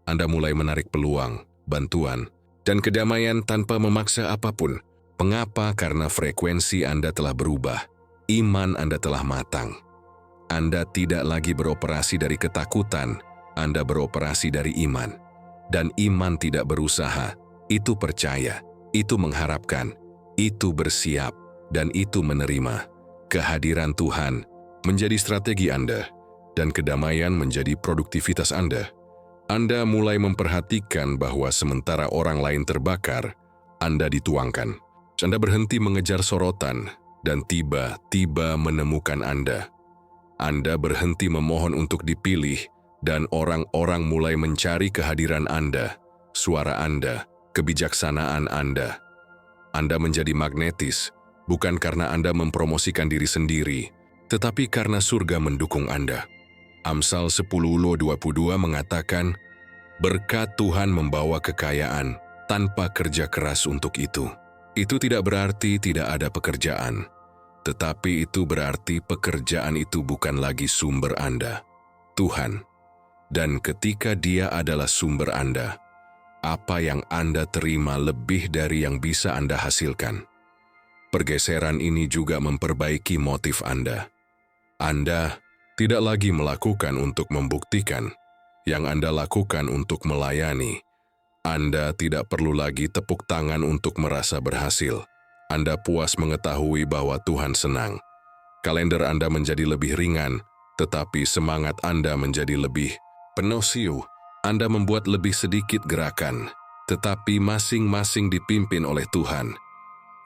Anda mulai menarik peluang, bantuan, dan kedamaian tanpa memaksa apapun. Mengapa? Karena frekuensi Anda telah berubah. Iman Anda telah matang. Anda tidak lagi beroperasi dari ketakutan, Anda beroperasi dari iman. Dan iman tidak berusaha, itu percaya, itu mengharapkan, itu bersiap, dan itu menerima. Kehadiran Tuhan menjadi strategi Anda, dan kedamaian menjadi produktivitas Anda. Anda mulai memperhatikan bahwa sementara orang lain terbakar, Anda dituangkan. Anda berhenti mengejar sorotan, dan tiba-tiba menemukan Anda. Anda berhenti memohon untuk dipilih, dan orang-orang mulai mencari kehadiran Anda, suara Anda, kebijaksanaan Anda. Anda menjadi magnetis, bukan karena Anda mempromosikan diri sendiri, tetapi karena surga mendukung Anda. Amsal 10:22 mengatakan, berkat Tuhan membawa kekayaan tanpa kerja keras untuk itu. Itu tidak berarti tidak ada pekerjaan, tetapi itu berarti pekerjaan itu bukan lagi sumber Anda, Tuhan. Dan ketika Dia adalah sumber Anda, apa yang Anda terima lebih dari yang bisa Anda hasilkan. Pergeseran ini juga memperbaiki motif Anda. Anda tidak lagi melakukan untuk membuktikan, yang Anda lakukan untuk melayani. Anda tidak perlu lagi tepuk tangan untuk merasa berhasil. Anda puas mengetahui bahwa Tuhan senang. Kalender Anda menjadi lebih ringan, tetapi semangat Anda menjadi lebih penuh siu. Anda membuat lebih sedikit gerakan, tetapi masing-masing dipimpin oleh Tuhan.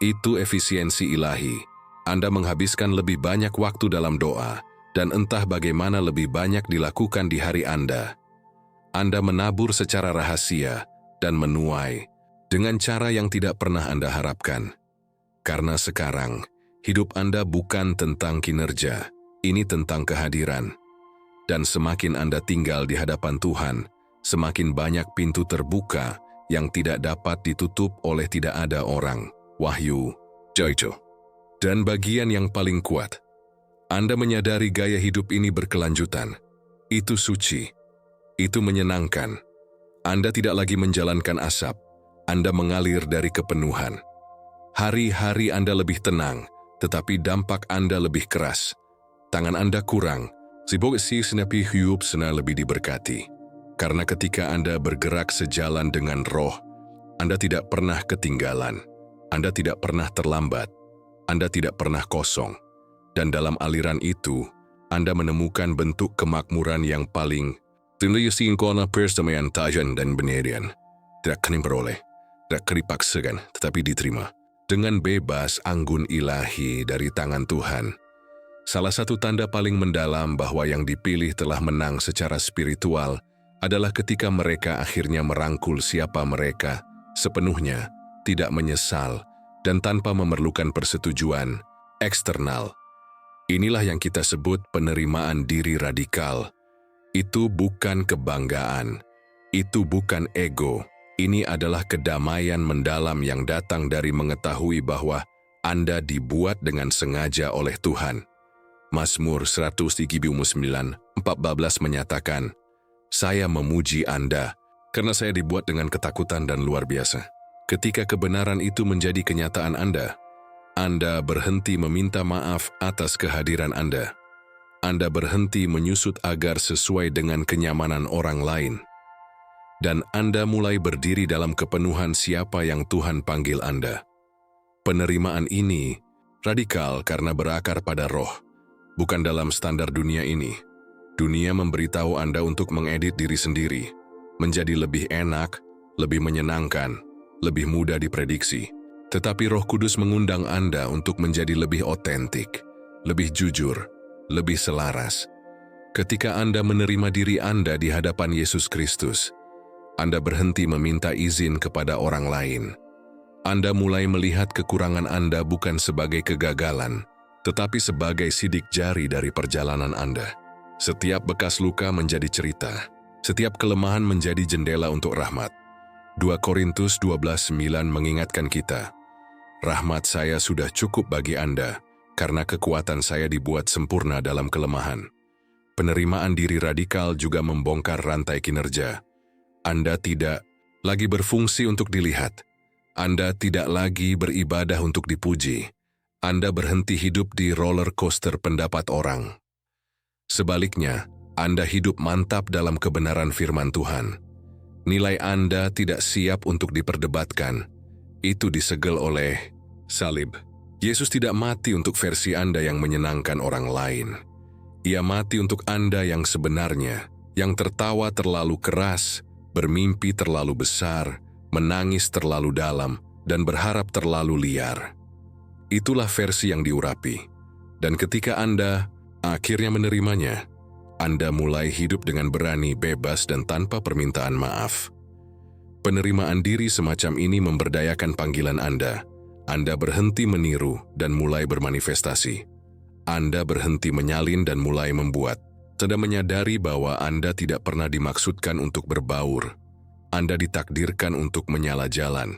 Itu efisiensi ilahi. Anda menghabiskan lebih banyak waktu dalam doa, dan entah bagaimana lebih banyak dilakukan di hari Anda. Anda menabur secara rahasia dan menuai dengan cara yang tidak pernah Anda harapkan. Karena sekarang, hidup Anda bukan tentang kinerja, ini tentang kehadiran. Dan semakin Anda tinggal di hadapan Tuhan, semakin banyak pintu terbuka yang tidak dapat ditutup oleh tidak ada orang. Wahyu, Jojo. Dan bagian yang paling kuat, Anda menyadari gaya hidup ini berkelanjutan. Itu suci. Itu menyenangkan. Anda tidak lagi menjalankan asap. Anda mengalir dari kepenuhan. Hari-hari Anda lebih tenang, tetapi dampak Anda lebih keras. Tangan Anda kurang, sibuk senapi hidup sena lebih diberkati. Karena ketika Anda bergerak sejalan dengan roh, Anda tidak pernah ketinggalan. Anda tidak pernah terlambat, Anda tidak pernah kosong. Dan dalam aliran itu, Anda menemukan bentuk kemakmuran yang paling kona perdamaian tajan dan benerian. Tidak akan beroleh, tidak dipaksakan, tetapi diterima. Dengan bebas anggun ilahi dari tangan Tuhan. Salah satu tanda paling mendalam bahwa yang dipilih telah menang secara spiritual adalah ketika mereka akhirnya merangkul siapa mereka sepenuhnya, tidak menyesal, dan tanpa memerlukan persetujuan eksternal. Inilah yang kita sebut penerimaan diri radikal. Itu bukan kebanggaan, itu bukan ego. Ini adalah kedamaian mendalam yang datang dari mengetahui bahwa Anda dibuat dengan sengaja oleh Tuhan. Mazmur 139:14 menyatakan, "Saya memuji Anda, karena saya dibuat dengan ketakutan dan luar biasa." Ketika kebenaran itu menjadi kenyataan Anda berhenti meminta maaf atas kehadiran Anda. Anda berhenti menyusut agar sesuai dengan kenyamanan orang lain. Dan Anda mulai berdiri dalam kepenuhan siapa yang Tuhan panggil Anda. Penerimaan ini radikal karena berakar pada roh, bukan dalam standar dunia ini. Dunia memberitahu Anda untuk mengedit diri sendiri, menjadi lebih enak, lebih menyenangkan, lebih mudah diprediksi. Tetapi Roh Kudus mengundang Anda untuk menjadi lebih otentik, lebih jujur, lebih selaras. Ketika Anda menerima diri Anda di hadapan Yesus Kristus, Anda berhenti meminta izin kepada orang lain. Anda mulai melihat kekurangan Anda bukan sebagai kegagalan, tetapi sebagai sidik jari dari perjalanan Anda. Setiap bekas luka menjadi cerita, setiap kelemahan menjadi jendela untuk rahmat. 2 Korintus 12:9 mengingatkan kita, "Rahmat saya sudah cukup bagi Anda, karena kekuatan saya dibuat sempurna dalam kelemahan." Penerimaan diri radikal juga membongkar rantai kinerja. Anda tidak lagi berfungsi untuk dilihat. Anda tidak lagi beribadah untuk dipuji. Anda berhenti hidup di roller coaster pendapat orang. Sebaliknya, Anda hidup mantap dalam kebenaran firman Tuhan. Nilai Anda tidak siap untuk diperdebatkan. Itu disegel oleh salib. Yesus tidak mati untuk versi Anda yang menyenangkan orang lain. Ia mati untuk Anda yang sebenarnya, yang tertawa terlalu keras, bermimpi terlalu besar, menangis terlalu dalam, dan berharap terlalu liar. Itulah versi yang diurapi. Dan ketika Anda akhirnya menerimanya, Anda mulai hidup dengan berani, bebas, dan tanpa permintaan maaf. Penerimaan diri semacam ini memberdayakan panggilan Anda. Anda berhenti meniru dan mulai bermanifestasi. Anda berhenti menyalin dan mulai membuat. Anda menyadari bahwa Anda tidak pernah dimaksudkan untuk berbaur. Anda ditakdirkan untuk menyala jalan.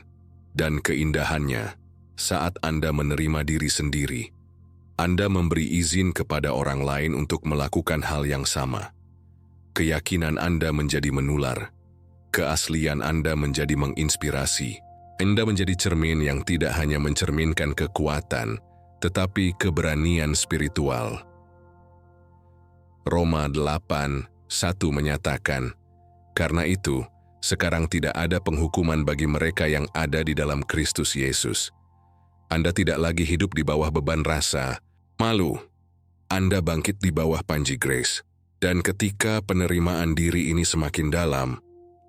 Dan keindahannya, saat Anda menerima diri sendiri, Anda memberi izin kepada orang lain untuk melakukan hal yang sama. Keyakinan Anda menjadi menular. Keaslian Anda menjadi menginspirasi. Anda menjadi cermin yang tidak hanya mencerminkan kekuatan, tetapi keberanian spiritual. Roma 8:1 menyatakan, "Karena itu, sekarang tidak ada penghukuman bagi mereka yang ada di dalam Kristus Yesus. Anda tidak lagi hidup di bawah beban rasa, malu. Anda bangkit di bawah panji grace. Dan ketika penerimaan diri ini semakin dalam,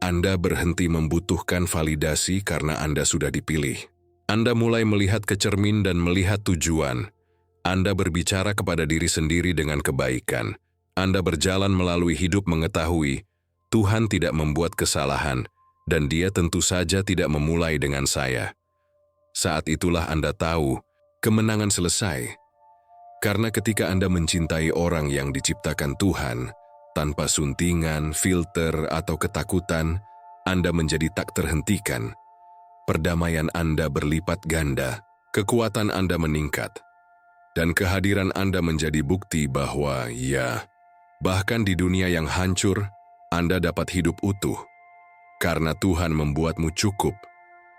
Anda berhenti membutuhkan validasi karena Anda sudah dipilih. Anda mulai melihat ke cermin dan melihat tujuan. Anda berbicara kepada diri sendiri dengan kebaikan. Anda berjalan melalui hidup mengetahui Tuhan tidak membuat kesalahan, dan Dia tentu saja tidak memulai dengan saya. Saat itulah Anda tahu, kemenangan selesai. Karena ketika Anda mencintai orang yang diciptakan Tuhan, tanpa suntingan, filter, atau ketakutan, Anda menjadi tak terhentikan. Perdamaian Anda berlipat ganda, kekuatan Anda meningkat, dan kehadiran Anda menjadi bukti bahwa, ya, bahkan di dunia yang hancur, Anda dapat hidup utuh. Karena Tuhan membuatmu cukup.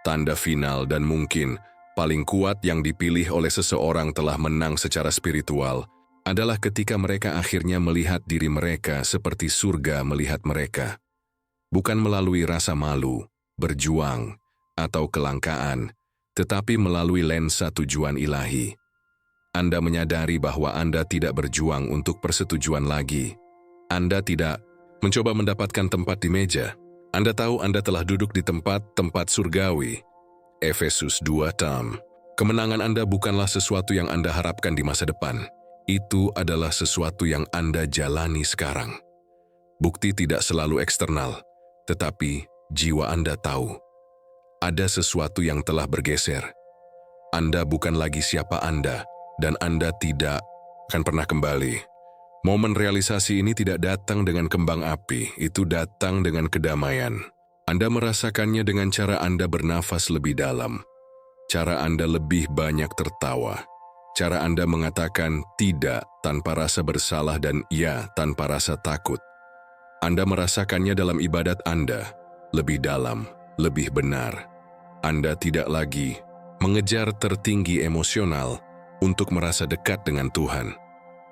Tanda final dan mungkin paling kuat yang dipilih oleh seseorang telah menang secara spiritual adalah ketika mereka akhirnya melihat diri mereka seperti surga melihat mereka. Bukan melalui rasa malu, berjuang, atau kelangkaan, tetapi melalui lensa tujuan ilahi. Anda menyadari bahwa Anda tidak berjuang untuk persetujuan lagi. Anda tidak mencoba mendapatkan tempat di meja. Anda tahu Anda telah duduk di tempat surgawi. Efesus 2:6. Kemenangan Anda bukanlah sesuatu yang Anda harapkan di masa depan. Itu adalah sesuatu yang Anda jalani sekarang. Bukti tidak selalu eksternal, tetapi jiwa Anda tahu. Ada sesuatu yang telah bergeser. Anda bukan lagi siapa Anda, dan Anda tidak akan pernah kembali. Momen realisasi ini tidak datang dengan kembang api, itu datang dengan kedamaian. Anda merasakannya dengan cara Anda bernafas lebih dalam, cara Anda lebih banyak tertawa, cara Anda mengatakan tidak tanpa rasa bersalah dan ya tanpa rasa takut. Anda merasakannya dalam ibadat Anda, lebih dalam, lebih benar. Anda tidak lagi mengejar tertinggi emosional untuk merasa dekat dengan Tuhan.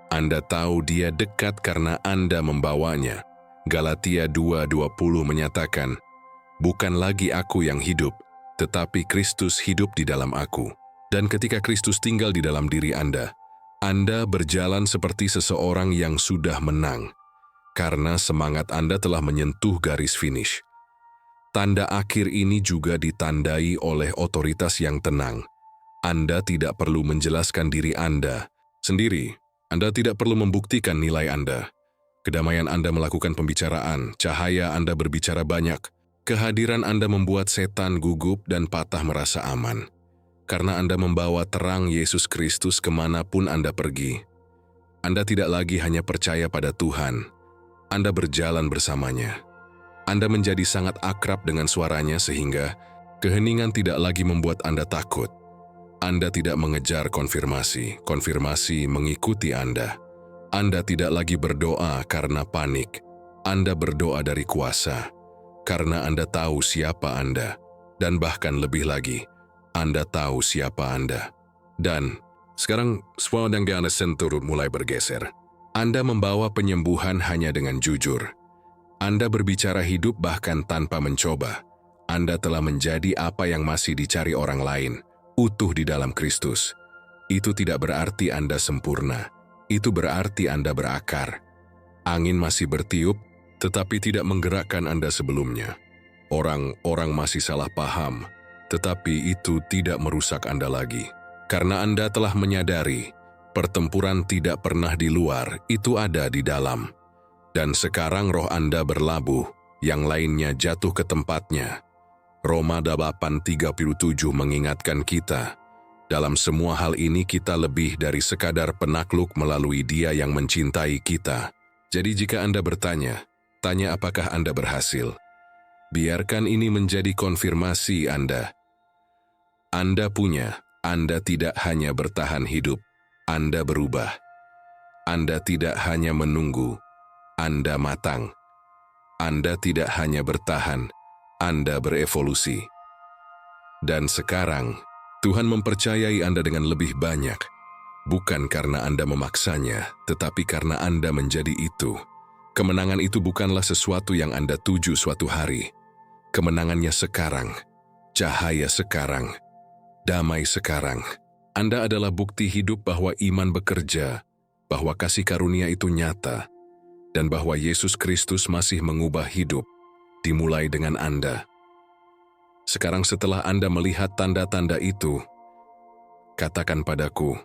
Anda tahu Dia dekat karena Anda membawanya. Galatia 2:20 menyatakan, "Bukan lagi aku yang hidup, tetapi Kristus hidup di dalam aku." Dan ketika Kristus tinggal di dalam diri Anda berjalan seperti seseorang yang sudah menang, karena semangat Anda telah menyentuh garis finish. Tanda akhir ini juga ditandai oleh otoritas yang tenang. Anda tidak perlu menjelaskan diri Anda sendiri. Anda tidak perlu membuktikan nilai Anda. Kedamaian Anda melakukan pembicaraan, cahaya Anda berbicara banyak. Kehadiran Anda membuat setan gugup dan patah merasa aman. Karena Anda membawa terang Yesus Kristus kemanapun Anda pergi. Anda tidak lagi hanya percaya pada Tuhan, Anda berjalan bersamanya. Anda menjadi sangat akrab dengan suaranya sehingga keheningan tidak lagi membuat Anda takut. Anda tidak mengejar konfirmasi mengikuti Anda. Anda tidak lagi berdoa karena panik. Anda berdoa dari kuasa, karena Anda tahu siapa Anda. Dan bahkan lebih lagi, Anda tahu siapa Anda. Dan sekarang semua yang Anda sentuh mulai bergeser. Anda membawa penyembuhan hanya dengan jujur. Anda berbicara hidup bahkan tanpa mencoba. Anda telah menjadi apa yang masih dicari orang lain, utuh di dalam Kristus. Itu tidak berarti Anda sempurna. Itu berarti Anda berakar. Angin masih bertiup, tetapi tidak menggerakkan Anda sebelumnya. Orang-orang masih salah paham, tetapi itu tidak merusak Anda lagi. Karena Anda telah menyadari, pertempuran tidak pernah di luar, itu ada di dalam. Dan sekarang roh Anda berlabuh, yang lainnya jatuh ke tempatnya. Roma 8:37 mengingatkan kita, dalam semua hal ini kita lebih dari sekadar penakluk melalui Dia yang mencintai kita. Jadi jika Anda bertanya, tanya apakah Anda berhasil. Biarkan ini menjadi konfirmasi Anda. Anda punya, Anda tidak hanya bertahan hidup, Anda berubah. Anda tidak hanya menunggu, Anda matang. Anda tidak hanya bertahan, Anda berevolusi. Dan sekarang, Tuhan mempercayai Anda dengan lebih banyak, bukan karena Anda memaksanya, tetapi karena Anda menjadi itu. Kemenangan itu bukanlah sesuatu yang Anda tuju suatu hari. Kemenangannya sekarang, cahaya sekarang, damai sekarang. Anda adalah bukti hidup bahwa iman bekerja, bahwa kasih karunia itu nyata, dan bahwa Yesus Kristus masih mengubah hidup, dimulai dengan Anda. Sekarang setelah Anda melihat tanda-tanda itu, katakan padaku,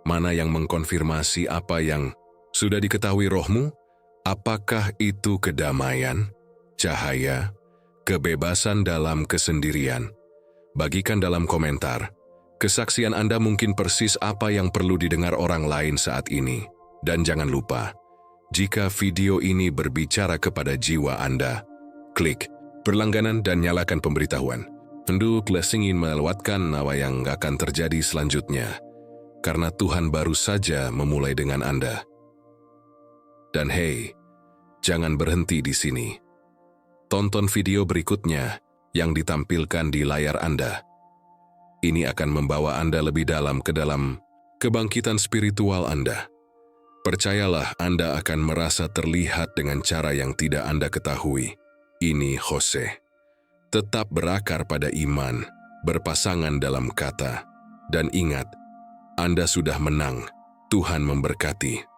mana yang mengkonfirmasi apa yang sudah diketahui rohmu? Apakah itu kedamaian, cahaya, kebebasan dalam kesendirian? Bagikan dalam komentar. Kesaksian Anda mungkin persis apa yang perlu didengar orang lain saat ini. Dan jangan lupa, jika video ini berbicara kepada jiwa Anda, klik berlangganan dan nyalakan pemberitahuan. Untuk ingin melewatkan apa yang akan terjadi selanjutnya, karena Tuhan baru saja memulai dengan Anda. Dan hey, jangan berhenti di sini. Tonton video berikutnya yang ditampilkan di layar Anda. Ini akan membawa Anda lebih dalam ke dalam kebangkitan spiritual Anda. Percayalah, Anda akan merasa terlihat dengan cara yang tidak Anda ketahui. Ini Jose. Tetap berakar pada iman, berpasangan dalam kata, dan ingat, Anda sudah menang. Tuhan memberkati.